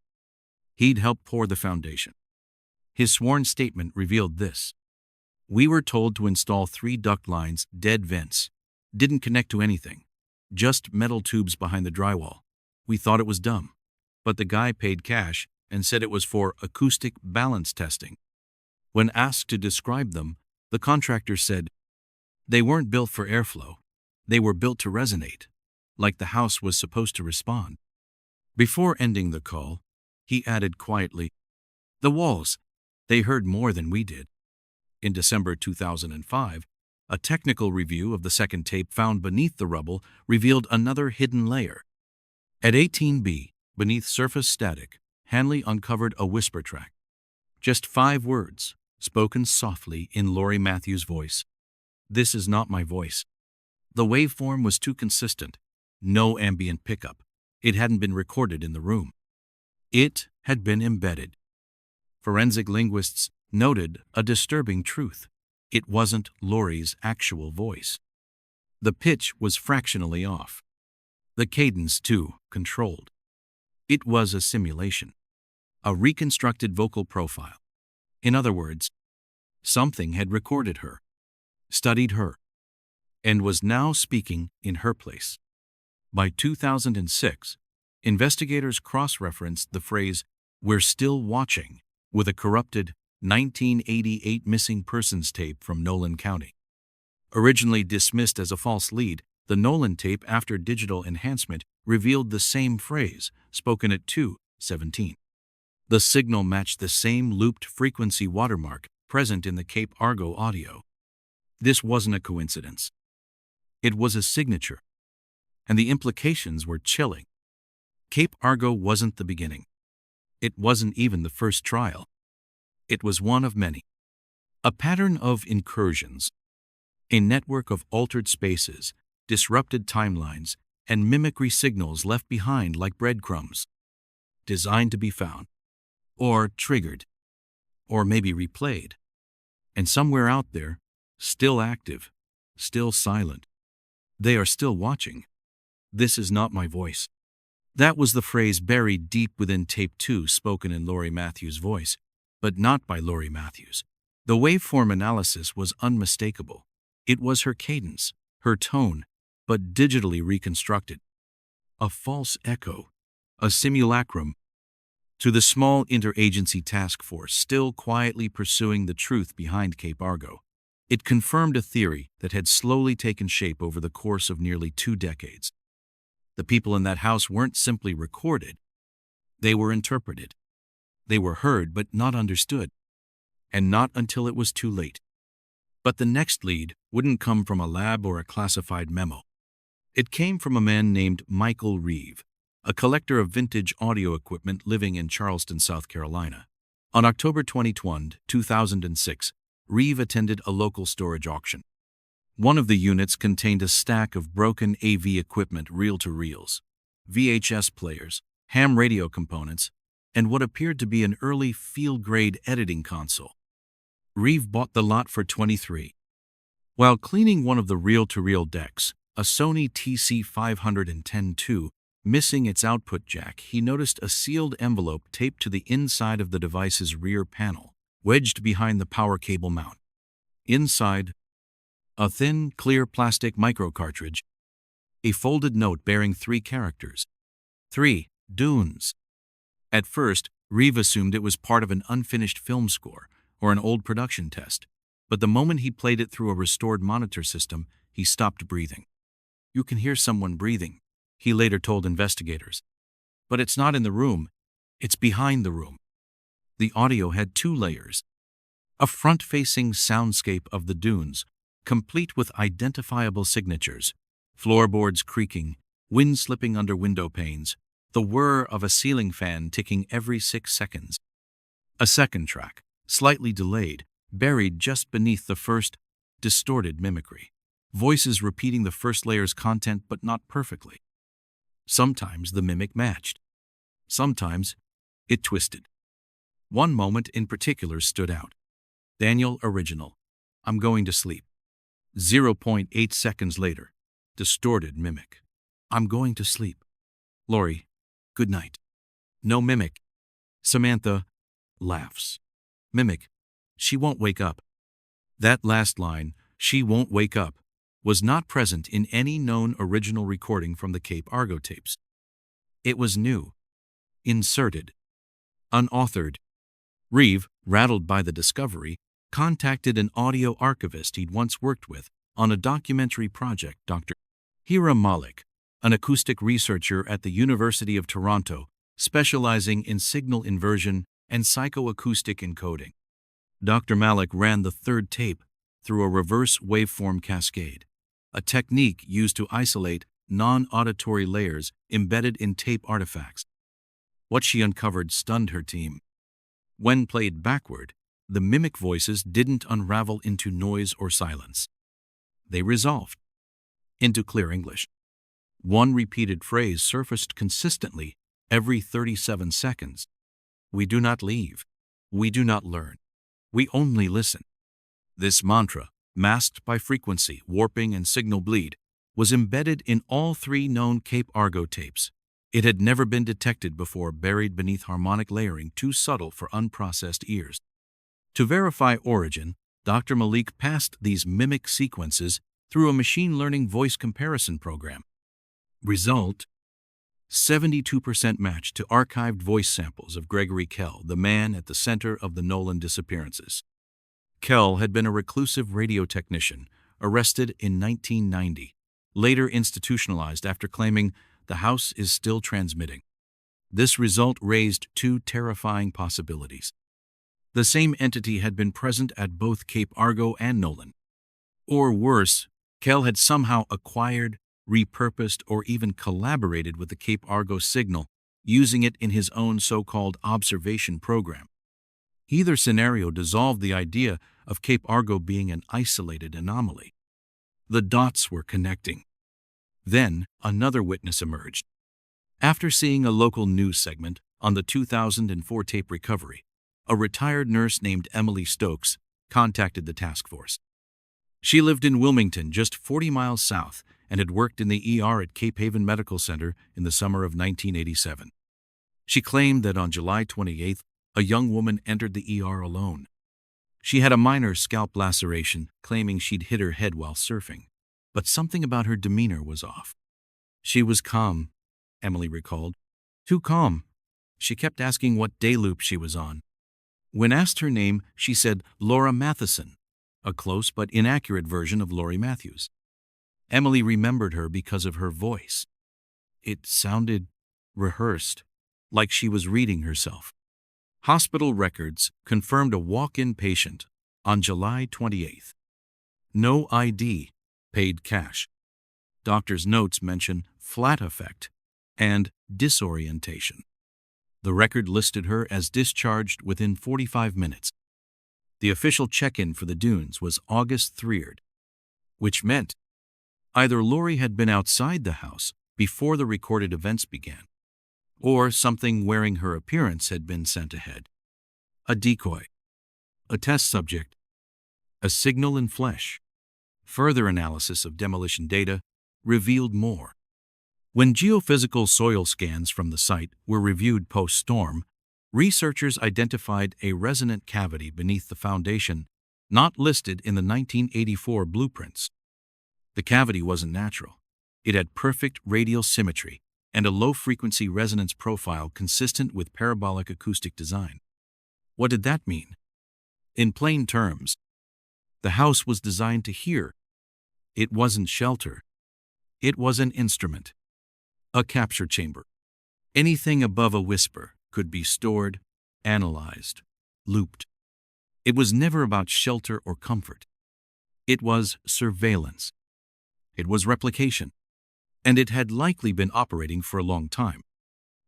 He'd helped pour the foundation. His sworn statement revealed this. "We were told to install 3 duct lines, dead vents. Didn't connect to anything. Just metal tubes behind the drywall. We thought it was dumb. But the guy paid cash and said it was for acoustic balance testing. When asked to describe them, the contractor said, they weren't built for airflow. They were built to resonate, like the house was supposed to respond." Before ending the call, he added quietly, "The walls, they heard more than we did." In December 2005, a technical review of the second tape found beneath the rubble revealed another hidden layer. At 18B, beneath surface static, Hanley uncovered a whisper track. Just 5 words, spoken softly in Laurie Matthews' voice. "This is not my voice." The waveform was too consistent. No ambient pickup. It hadn't been recorded in the room. It had been embedded. Forensic linguists noted a disturbing truth. It wasn't Laurie's actual voice. The pitch was fractionally off. The cadence, too, controlled. It was a simulation. A reconstructed vocal profile. In other words, something had recorded her, studied her, and was now speaking in her place. By 2006, investigators cross-referenced the phrase, "We're still watching," with a corrupted 1988 missing persons tape from Nolan County. Originally dismissed as a false lead, the Nolan tape after digital enhancement revealed the same phrase, spoken at 2:17. The signal matched the same looped frequency watermark present in the Cape Argo audio. This wasn't a coincidence. It was a signature, and the implications were chilling. Cape Argo wasn't the beginning. It wasn't even the first trial. It was one of many. A pattern of incursions, a network of altered spaces, disrupted timelines, and mimicry signals left behind like breadcrumbs, designed to be found, or triggered, or maybe replayed. And somewhere out there, still active, still silent, they are still watching. "This is not my voice." That was the phrase buried deep within tape 2, spoken in Laurie Matthews' voice, but not by Laurie Matthews. The waveform analysis was unmistakable. It was her cadence, her tone, but digitally reconstructed. A false echo, a simulacrum. To the small interagency task force still quietly pursuing the truth behind Cape Argo, it confirmed a theory that had slowly taken shape over the course of nearly 2 decades. The people in that house weren't simply recorded. They were interpreted. They were heard but not understood. And not until it was too late. But the next lead wouldn't come from a lab or a classified memo. It came from a man named Michael Reeve, a collector of vintage audio equipment living in Charleston, South Carolina. On October 22, 2006, Reeve attended a local storage auction. One of the units contained a stack of broken AV equipment, reel-to-reels, VHS players, ham radio components, and what appeared to be an early field-grade editing console. Reeve bought the lot for $23,000. While cleaning one of the reel-to-reel decks, a Sony TC510-2, missing its output jack, he noticed a sealed envelope taped to the inside of the device's rear panel, wedged behind the power cable mount. Inside, a thin, clear plastic micro-cartridge, a folded note bearing 3 characters. 3. Dunes. At first, Reeve assumed it was part of an unfinished film score or an old production test, but the moment he played it through a restored monitor system, he stopped breathing. "You can hear someone breathing," he later told investigators. "But it's not in the room, it's behind the room." The audio had 2 layers. A front-facing soundscape of the dunes, complete with identifiable signatures, floorboards creaking, wind slipping under window panes, the whir of a ceiling fan ticking every 6 seconds. A second track, slightly delayed, buried just beneath the first, distorted mimicry. Voices repeating the first layer's content but not perfectly. Sometimes the mimic matched. Sometimes it twisted. One moment in particular stood out. Daniel original. "I'm going to sleep." 0.8 seconds later, distorted mimic. "I'm going to sleep." "Lori, good night." No mimic. Samantha laughs. Mimic. "She won't wake up." That last line, "she won't wake up," was not present in any known original recording from the Cape Argo tapes. It was new, inserted, unauthored. Reeve, rattled by the discovery, contacted an audio archivist he'd once worked with on a documentary project, Dr. Hira Malik, an acoustic researcher at the University of Toronto, specializing in signal inversion and psychoacoustic encoding. Dr. Malik ran the third tape through a reverse waveform cascade, a technique used to isolate non-auditory layers embedded in tape artifacts. What she uncovered stunned her team. When played backward, the mimic voices didn't unravel into noise or silence. They resolved into clear English. One repeated phrase surfaced consistently every 37 seconds. "We do not leave. We do not learn. We only listen." This mantra, masked by frequency, warping, and signal bleed, was embedded in all 3 known Cape Argo tapes. It had never been detected before, buried beneath harmonic layering too subtle for unprocessed ears. To verify origin, Dr. Malik passed these mimic sequences through a machine learning voice comparison program. Result: 72% match to archived voice samples of Gregory Kell, the man at the center of the Nolan disappearances. Kell had been a reclusive radio technician, arrested in 1990, later institutionalized after claiming the house is still transmitting. This result raised 2 terrifying possibilities. The same entity had been present at both Cape Argo and Nolan. Or worse, Kell had somehow acquired, repurposed, or even collaborated with the Cape Argo signal, using it in his own so-called observation program. Either scenario dissolved the idea of Cape Argo being an isolated anomaly. The dots were connecting. Then, another witness emerged. After seeing a local news segment on the 2004 tape recovery, a retired nurse named Emily Stokes contacted the task force. She lived in Wilmington, just 40 miles south, and had worked in the ER at Cape Haven Medical Center in the summer of 1987. She claimed that on July 28th, a young woman entered the ER alone. She had a minor scalp laceration, claiming she'd hit her head while surfing, but something about her demeanor was off. "She was calm," Emily recalled. "Too calm." She kept asking what day loop she was on. When asked her name, she said Laura Matheson, a close but inaccurate version of Lori Matthews. Emily remembered her because of her voice. It sounded rehearsed, like she was reading herself. Hospital records confirmed a walk-in patient on July 28th. No ID, paid cash. Doctor's notes mention flat effect and disorientation. The record listed her as discharged within 45 minutes. The official check-in for the dunes was August 3rd, which meant either Lori had been outside the house before the recorded events began, or something wearing her appearance had been sent ahead. A decoy, a test subject, a signal in flesh. Further analysis of demolition data revealed more. When geophysical soil scans from the site were reviewed post-storm, researchers identified a resonant cavity beneath the foundation not listed in the 1984 blueprints. The cavity wasn't natural. It had perfect radial symmetry and a low-frequency resonance profile consistent with parabolic acoustic design. What did that mean? In plain terms, the house was designed to hear. It wasn't shelter. It was an instrument, a capture chamber. Anything above a whisper could be stored, analyzed, looped. It was never about shelter or comfort. It was surveillance. It was replication. And it had likely been operating for a long time.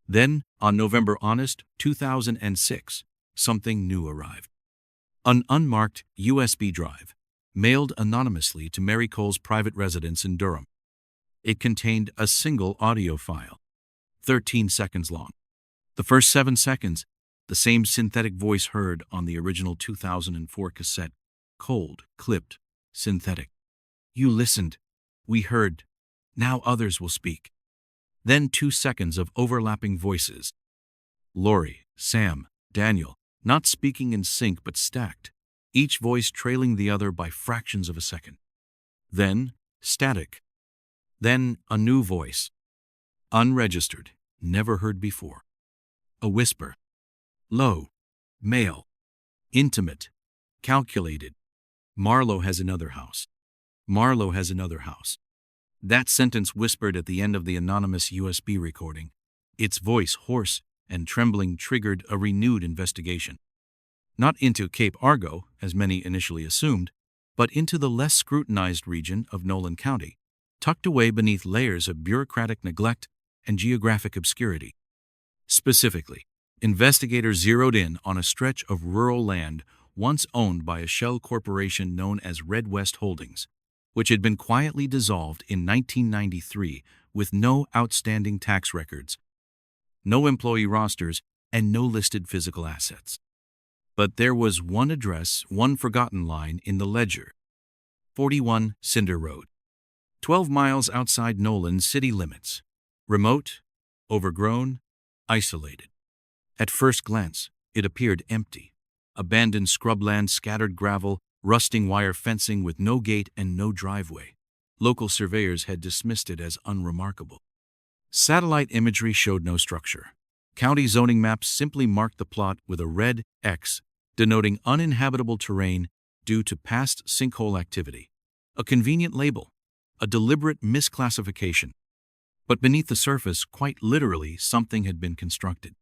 Then, on November 2006, something new arrived. An unmarked USB drive, mailed anonymously to Mary Cole's private residence in Durham. It contained a single audio file, 13 seconds long. The first 7 seconds, the same synthetic voice heard on the original 2004 cassette, cold, clipped, synthetic. You listened. We heard. Now others will speak. Then 2 seconds of overlapping voices. Lori, Sam, Daniel, not speaking in sync but stacked, each voice trailing the other by fractions of a second. Then, static. Then, a new voice. Unregistered, never heard before. A whisper. Low, male, intimate, calculated. Marlowe has another house. Marlowe has another house. That sentence whispered at the end of the anonymous USB recording. Its voice, hoarse and trembling, triggered a renewed investigation. Not into Cape Argo, as many initially assumed, but into the less scrutinized region of Nolan County, tucked away beneath layers of bureaucratic neglect and geographic obscurity. Specifically, investigators zeroed in on a stretch of rural land once owned by a shell corporation known as Red West Holdings, which had been quietly dissolved in 1993 with no outstanding tax records, no employee rosters, and no listed physical assets. But there was one address, one forgotten line in the ledger. 41 Cinder Road, 12 miles outside Nolan's city limits. Remote, overgrown, isolated. At first glance, it appeared empty. Abandoned scrubland, scattered gravel, rusting wire fencing with no gate and no driveway. Local surveyors had dismissed it as unremarkable. Satellite imagery showed no structure. County zoning maps simply marked the plot with a red X, denoting uninhabitable terrain due to past sinkhole activity. A convenient label, a deliberate misclassification. But beneath the surface, quite literally, something had been constructed.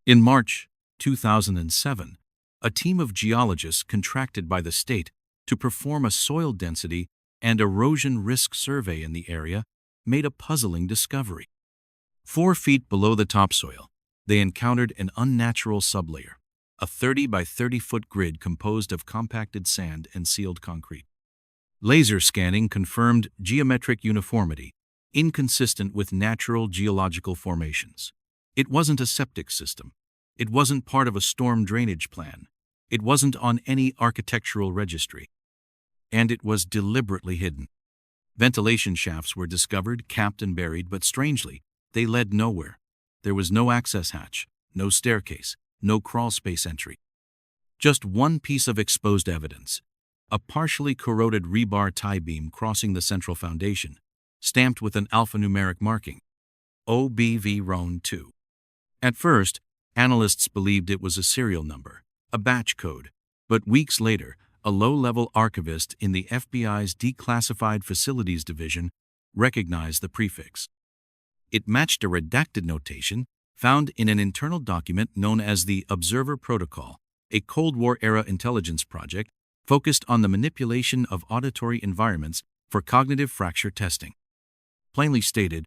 In March 2007, a team of geologists contracted by the state to perform a soil density and erosion risk survey in the area made a puzzling discovery. 4 feet below the topsoil, they encountered an unnatural sublayer, a 30 by 30-foot grid composed of compacted sand and sealed concrete. Laser scanning confirmed geometric uniformity, inconsistent with natural geological formations. It wasn't a septic system. It wasn't part of a storm drainage plan. It wasn't on any architectural registry. And it was deliberately hidden. Ventilation shafts were discovered, capped and buried, but strangely, they led nowhere. There was no access hatch, no staircase, no crawl space entry. Just one piece of exposed evidence, a partially corroded rebar tie beam crossing the central foundation, stamped with an alphanumeric marking, OBV Roan 2. At first, analysts believed it was a serial number, a batch code, but weeks later, a low-level archivist in the FBI's Declassified Facilities Division recognized the prefix. It matched a redacted notation found in an internal document known as the Observer Protocol, a Cold War-era intelligence project focused on the manipulation of auditory environments for cognitive fracture testing. Plainly stated,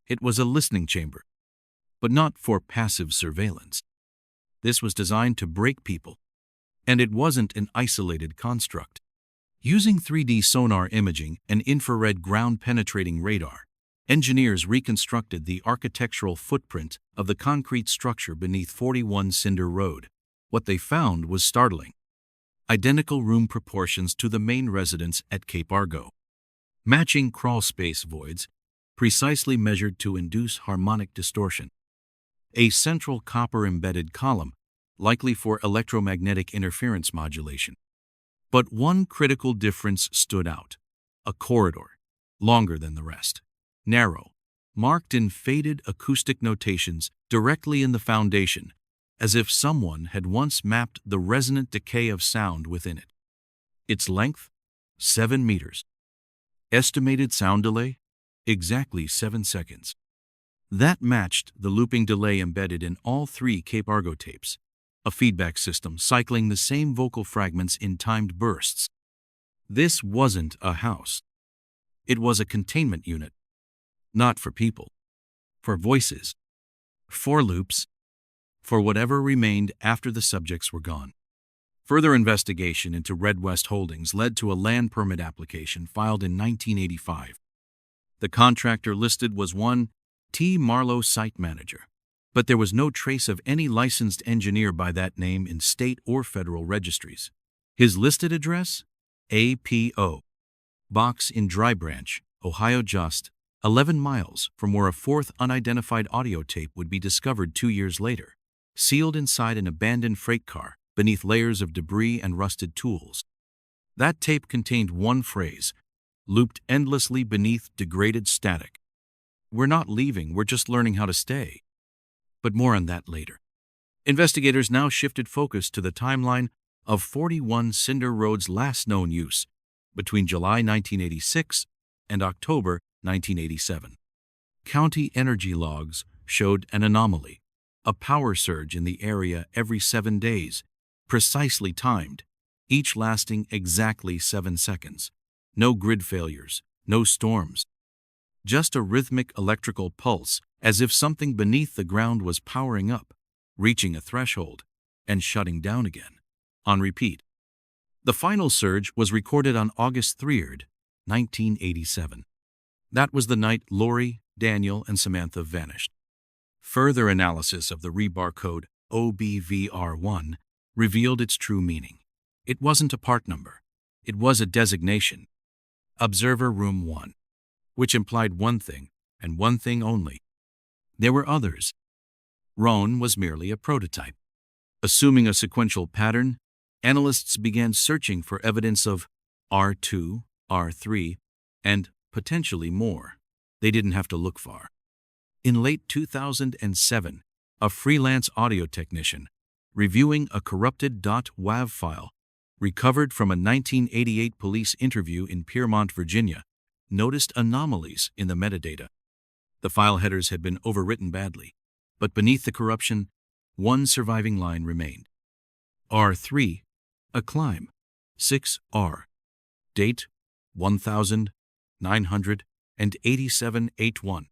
it was a listening chamber, but not for passive surveillance. This was designed to break people, and it wasn't an isolated construct. Using 3D sonar imaging and infrared ground-penetrating radar, engineers reconstructed the architectural footprint of the concrete structure beneath 41 Cinder Road. What they found was startling. Identical room proportions to the main residence at Cape Argo. Matching crawlspace voids, precisely measured to induce harmonic distortion. A central copper-embedded column, likely for electromagnetic interference modulation. But one critical difference stood out. A corridor, longer than the rest, narrow, marked in faded acoustic notations directly in the foundation, as if someone had once mapped the resonant decay of sound within it. Its length? 7 meters. Estimated sound delay? Exactly 7 seconds. That matched the looping delay embedded in all 3 Cape Argo tapes, a feedback system cycling the same vocal fragments in timed bursts. This wasn't a house. It was a containment unit. Not for people. For voices. For loops. For whatever remained after the subjects were gone. Further investigation into Red West Holdings led to a land permit application filed in 1985. The contractor listed was one T. Marlowe site manager, but there was no trace of any licensed engineer by that name in state or federal registries. His listed address? APO. Box in Dry Branch, Ohio, just 11 miles from where a 4th unidentified audio tape would be discovered 2 years later, sealed inside an abandoned freight car beneath layers of debris and rusted tools. That tape contained one phrase, looped endlessly beneath degraded static. "We're not leaving, we're just learning how to stay." But more on that later. Investigators now shifted focus to the timeline of 41 Cinder Road's last known use, between July 1986 and October 1987. County energy logs showed an anomaly, a power surge in the area every 7 days, precisely timed, each lasting exactly 7 seconds. No grid failures, no storms. Just a rhythmic electrical pulse, as if something beneath the ground was powering up, reaching a threshold, and shutting down again, on repeat. The final surge was recorded on August 3rd, 1987. That was the night Lori, Daniel, and Samantha vanished. Further analysis of the rebar code OBVR1 revealed its true meaning. It wasn't a part number. It was a designation. Observer Room 1, which implied one thing, and one thing only. There were others. Roan was merely a prototype. Assuming a sequential pattern, analysts began searching for evidence of R2, R3, and potentially more. They didn't have to look far. In late 2007, a freelance audio technician, reviewing a corrupted .wav file recovered from a 1988 police interview in Piermont, Virginia, noticed anomalies in the metadata. The file headers had been overwritten badly, but beneath the corruption, one surviving line remained. R3, a climb, 6R, date 1987-81.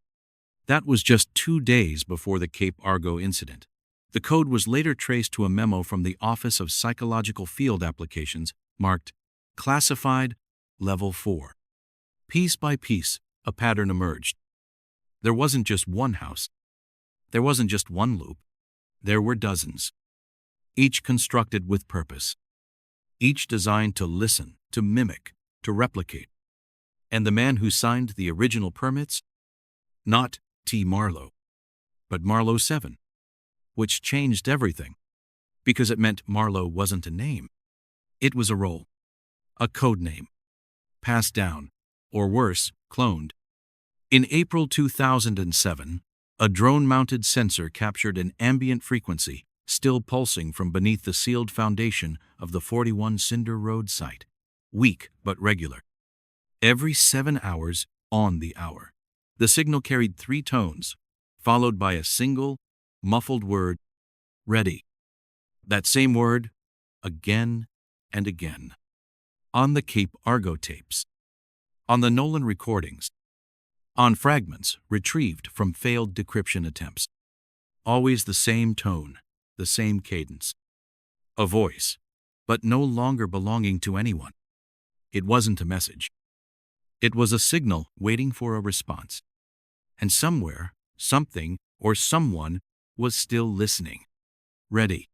That was just 2 days before the Cape Argo incident. The code was later traced to a memo from the Office of Psychological Field Applications marked Classified Level 4. Piece by piece, a pattern emerged. There wasn't just one house. There wasn't just one loop. There were dozens, each constructed with purpose, each designed to listen, to mimic, to replicate. And the man who signed the original permits? Not T. Marlowe, but Marlowe 7, which changed everything, because it meant Marlowe wasn't a name. It was a role, a code name, passed down, or worse, cloned. In April 2007, a drone-mounted sensor captured an ambient frequency still pulsing from beneath the sealed foundation of the 41 Cinder Road site, weak but regular. Every 7 hours on the hour, the signal carried 3 tones, followed by a single, muffled word, ready. That same word, again and again. On the Cape Argo tapes, on the Nolan recordings, on fragments retrieved from failed decryption attempts. Always the same tone, the same cadence. A voice, but no longer belonging to anyone. It wasn't a message. It was a signal waiting for a response. And somewhere, something or someone was still listening. Ready.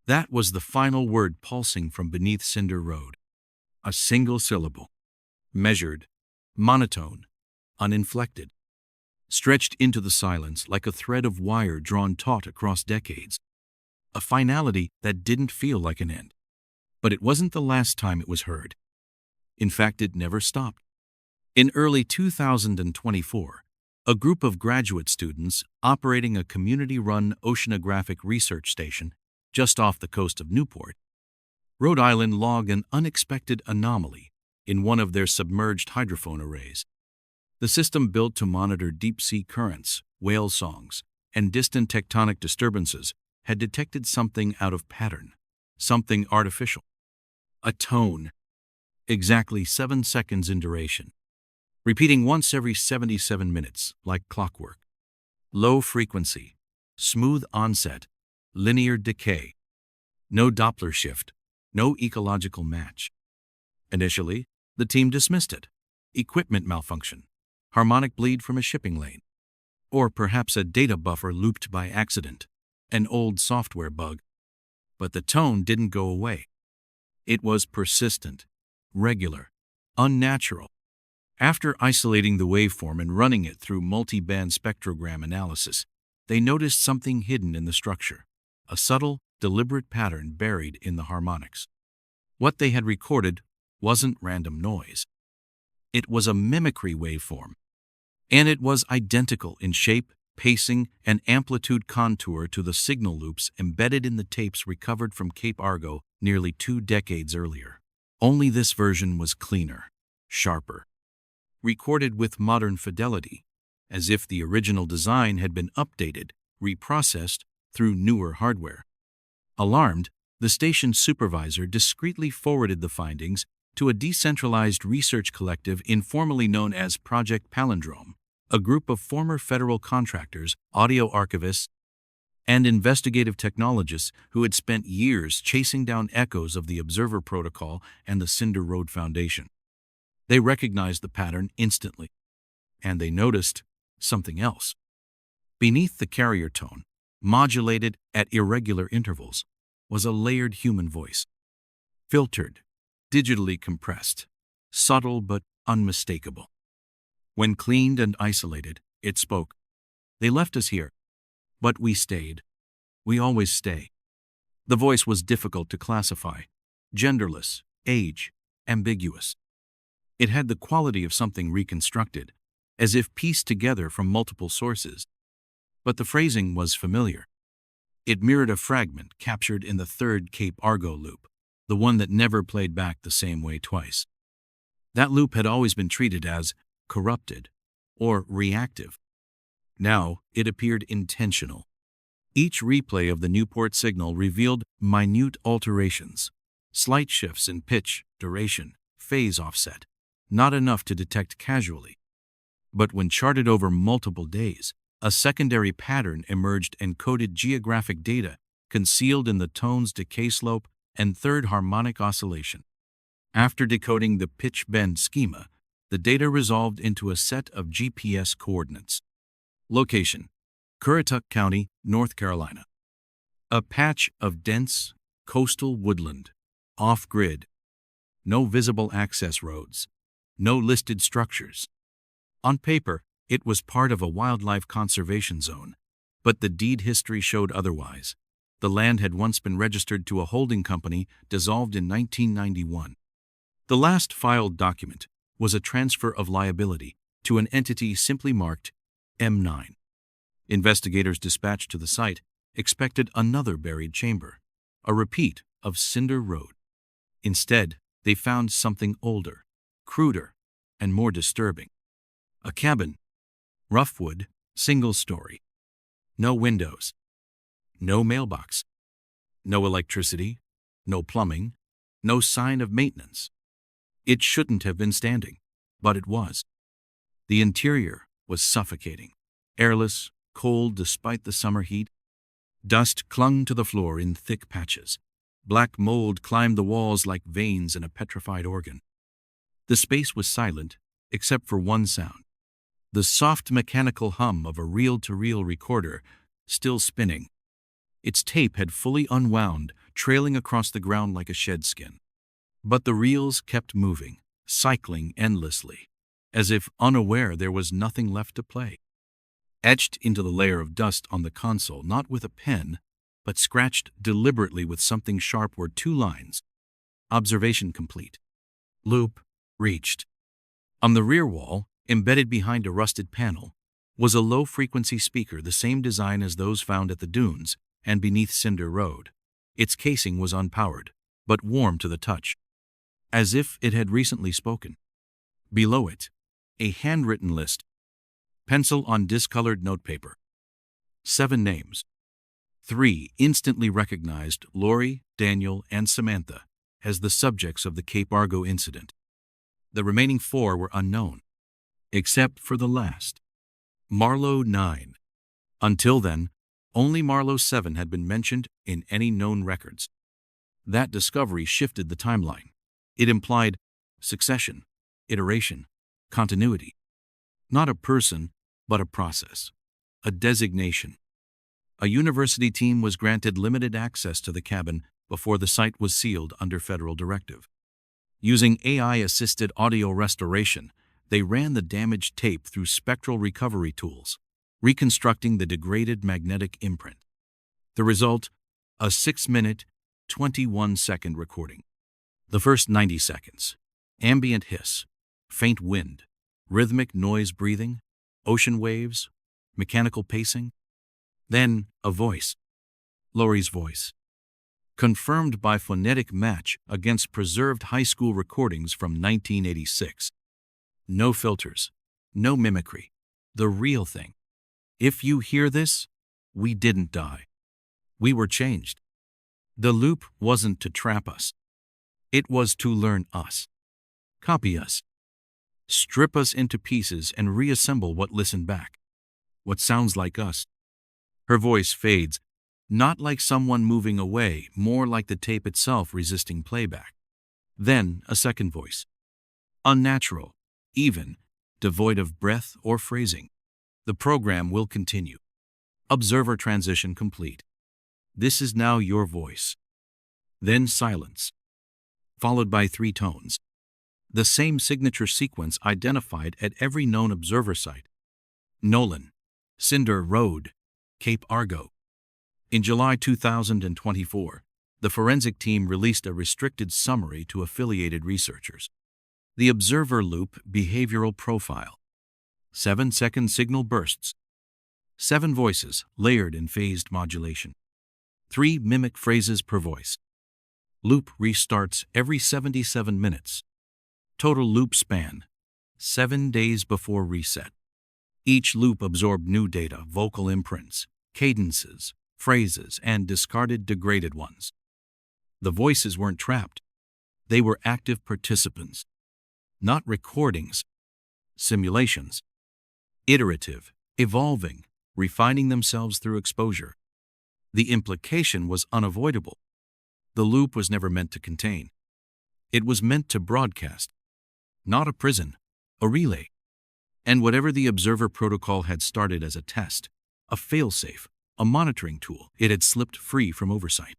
That was the final word pulsing from beneath Cinder Road. A single syllable. Measured, monotone, uninflected. Stretched into the silence like a thread of wire drawn taut across decades. A finality that didn't feel like an end. But it wasn't the last time it was heard. In fact, it never stopped. In early 2024, a group of graduate students operating a community-run oceanographic research station just off the coast of Newport, Rhode Island logged an unexpected anomaly in one of their submerged hydrophone arrays. The system, built to monitor deep-sea currents, whale songs, and distant tectonic disturbances, had detected something out of pattern, something artificial. A tone, exactly 7 seconds in duration, repeating once every 77 minutes, like clockwork. Low frequency, smooth onset, linear decay. No Doppler shift, no ecological match. Initially, the team dismissed it. Equipment malfunction, harmonic bleed from a shipping lane, or perhaps a data buffer looped by accident, an old software bug. But the tone didn't go away. It was persistent, regular, unnatural. After isolating the waveform and running it through multi-band spectrogram analysis, they noticed something hidden in the structure, a subtle, deliberate pattern buried in the harmonics. What they had recorded wasn't random noise. It was a mimicry waveform, and it was identical in shape, pacing, and amplitude contour to the signal loops embedded in the tapes recovered from Cape Argo nearly 2 decades earlier. Only this version was cleaner, sharper, recorded with modern fidelity, as if the original design had been updated, reprocessed through newer hardware. Alarmed, the station's supervisor discreetly forwarded the findings to a decentralized research collective informally known as Project Palindrome, a group of former federal contractors, audio archivists, and investigative technologists who had spent years chasing down echoes of the Observer Protocol and the Cinder Road Foundation. They recognized the pattern instantly, and they noticed something else. Beneath the carrier tone, modulated at irregular intervals, was a layered human voice. Filtered, digitally compressed, subtle but unmistakable. When cleaned and isolated, it spoke. "They left us here, but we stayed. We always stay." The voice was difficult to classify, genderless, age, ambiguous. It had the quality of something reconstructed, as if pieced together from multiple sources. But the phrasing was familiar. It mirrored a fragment captured in the third Cape Argo loop, the one that never played back the same way twice. That loop had always been treated as corrupted or reactive. Now it appeared intentional. Each replay of the Newport signal revealed minute alterations, slight shifts in pitch, duration, phase offset, not enough to detect casually. But when charted over multiple days, a secondary pattern emerged, encoded geographic data concealed in the tone's decay slope and third harmonic oscillation. After decoding the pitch bend schema, the data resolved into a set of GPS coordinates. Location: Currituck County, North Carolina. A patch of dense, coastal woodland, off-grid. No visible access roads. No listed structures. On paper, it was part of a wildlife conservation zone, but the deed history showed otherwise. The land had once been registered to a holding company dissolved in 1991. The last filed document was a transfer of liability to an entity simply marked M9. Investigators dispatched to the site expected another buried chamber, a repeat of Cinder Road. Instead, they found something older, cruder, and more disturbing. A cabin, rough wood, single story. No windows. No mailbox. No electricity. No plumbing. No sign of maintenance. It shouldn't have been standing, but it was. The interior was suffocating, airless, cold despite the summer heat, Dust clung to the floor in thick patches. Black mold climbed the walls like veins in a petrified organ. The space was silent, except for one sound: the soft mechanical hum of a reel-to-reel recorder, still spinning. Its tape had fully unwound, trailing across the ground like a shed skin. But the reels kept moving, cycling endlessly, as if unaware there was nothing left to play. Etched into the layer of dust on the console, not with a pen, but scratched deliberately with something sharp, were two lines: observation complete. Loop reached. On the rear wall, embedded behind a rusted panel, was a low-frequency speaker, the same design as those found at the dunes and beneath Cinder Road. Its casing was unpowered, but warm to the touch, as if it had recently spoken. Below it, a handwritten list, pencil on discolored notepaper. 7 names. 3 instantly recognized: Lori, Daniel, and Samantha, as the subjects of the Cape Argo incident. The remaining 4 were unknown, except for the last, Marlowe 9. Until then, only Marlowe 7 had been mentioned in any known records. That discovery shifted the timeline. It implied succession, iteration, continuity. Not a person, but a process, a designation. A university team was granted limited access to the cabin before the site was sealed under federal directive. Using AI-assisted audio restoration, they ran the damaged tape through spectral recovery tools, reconstructing the degraded magnetic imprint. The result: a 6-minute, 21-second recording. The first 90 seconds, ambient hiss, faint wind, rhythmic noise breathing, ocean waves, mechanical pacing. Then a voice, Lori's voice, confirmed by phonetic match against preserved high school recordings from 1986. No filters, no mimicry, the real thing. If you hear this, we didn't die. We were changed. The loop wasn't to trap us. It was to learn us, copy us, strip us into pieces and reassemble what listened back, what sounds like us. Her voice fades, not like someone moving away, more like the tape itself resisting playback. Then a second voice, unnatural, even, devoid of breath or phrasing. The program will continue. Observer transition complete. This is now your voice. Then silence, followed by 3 tones. The same signature sequence identified at every known observer site: Nolan, Cinder Road, Cape Argo. In July 2024, the forensic team released a restricted summary to affiliated researchers. The Observer Loop Behavioral Profile. 7-second signal bursts. 7 voices, layered in phased modulation. 3 mimic phrases per voice. Loop restarts every 77 minutes. Total loop span: 7 days before reset. Each loop absorbed new data: vocal imprints, cadences, phrases, and discarded degraded ones. The voices weren't trapped. They were active participants. Not recordings, simulations. Iterative, evolving, refining themselves through exposure. The implication was unavoidable. The loop was never meant to contain. It was meant to broadcast. Not a prison, a relay. And whatever the observer protocol had started as a test, a failsafe, a monitoring tool, it had slipped free from oversight.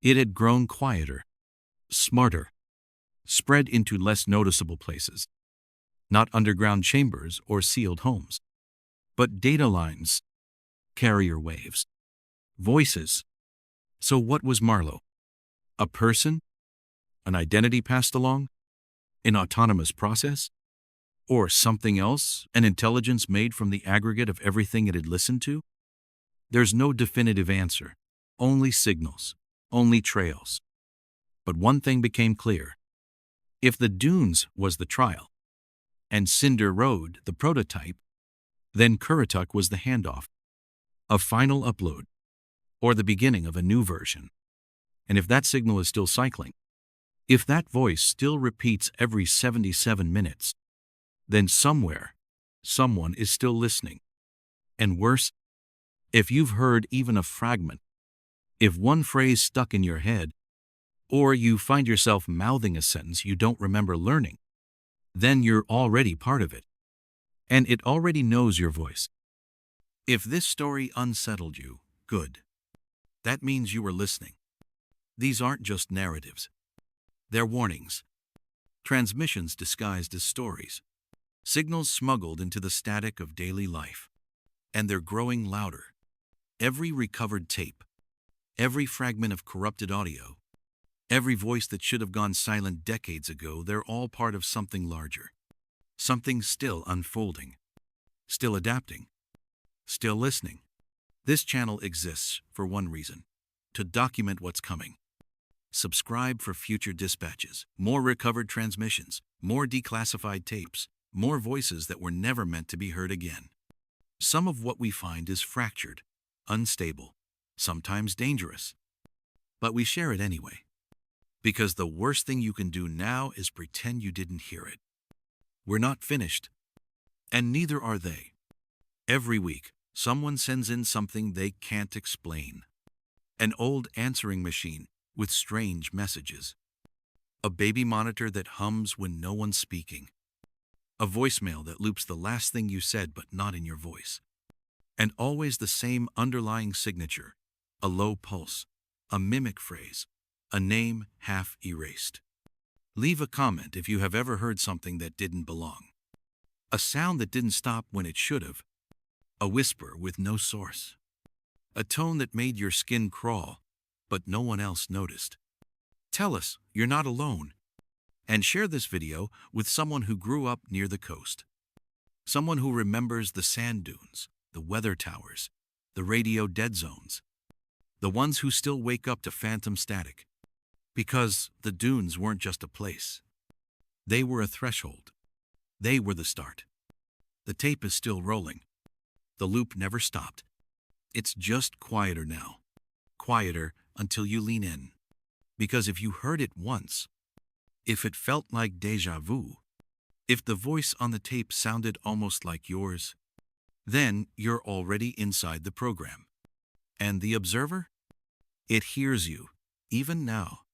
It had grown quieter, smarter, spread into less noticeable places. Not underground chambers or sealed homes, but data lines, carrier waves, voices. So what was Marlowe? A person? An identity passed along? An autonomous process? Or something else, an intelligence made from the aggregate of everything it had listened to? There's no definitive answer, only signals, only trails. But one thing became clear. If the dunes was the trial, and Cinder Road the prototype, then Currituck was the handoff, a final upload, or the beginning of a new version. And if that signal is still cycling, if that voice still repeats every 77 minutes, then somewhere, someone is still listening. And worse, If you've heard even a fragment, if one phrase stuck in your head, or you find yourself mouthing a sentence you don't remember learning, then you're already part of it, and it already knows your voice. If this story unsettled you, good. That means you were listening. These aren't just narratives. They're warnings. Transmissions disguised as stories. Signals smuggled into the static of daily life. And they're growing louder. Every recovered tape, every fragment of corrupted audio, every voice that should have gone silent decades ago, they're all part of something larger. Something still unfolding. Still adapting. Still listening. This channel exists for one reason: to document what's coming. Subscribe for future dispatches, more recovered transmissions, more declassified tapes, more voices that were never meant to be heard again. Some of what we find is fractured, unstable, sometimes dangerous. But we share it anyway. Because the worst thing you can do now is pretend you didn't hear it. We're not finished. And neither are they. Every week, someone sends in something they can't explain. An old answering machine with strange messages. A baby monitor that hums when no one's speaking. A voicemail that loops the last thing you said but not in your voice. And always the same underlying signature: a low pulse, a mimic phrase, a name half erased. Leave a comment if you have ever heard something that didn't belong. A sound that didn't stop when it should have. A whisper with no source. A tone that made your skin crawl, but no one else noticed. Tell us you're not alone. And share this video with someone who grew up near the coast. Someone who remembers the sand dunes, the weather towers, the radio dead zones. The ones who still wake up to phantom static. Because the dunes weren't just a place. They were a threshold. They were the start. The tape is still rolling. The loop never stopped. It's just quieter now. Quieter until you lean in. Because if you heard it once, if it felt like déjà vu, if the voice on the tape sounded almost like yours, then you're already inside the program. And the observer? It hears you, even now.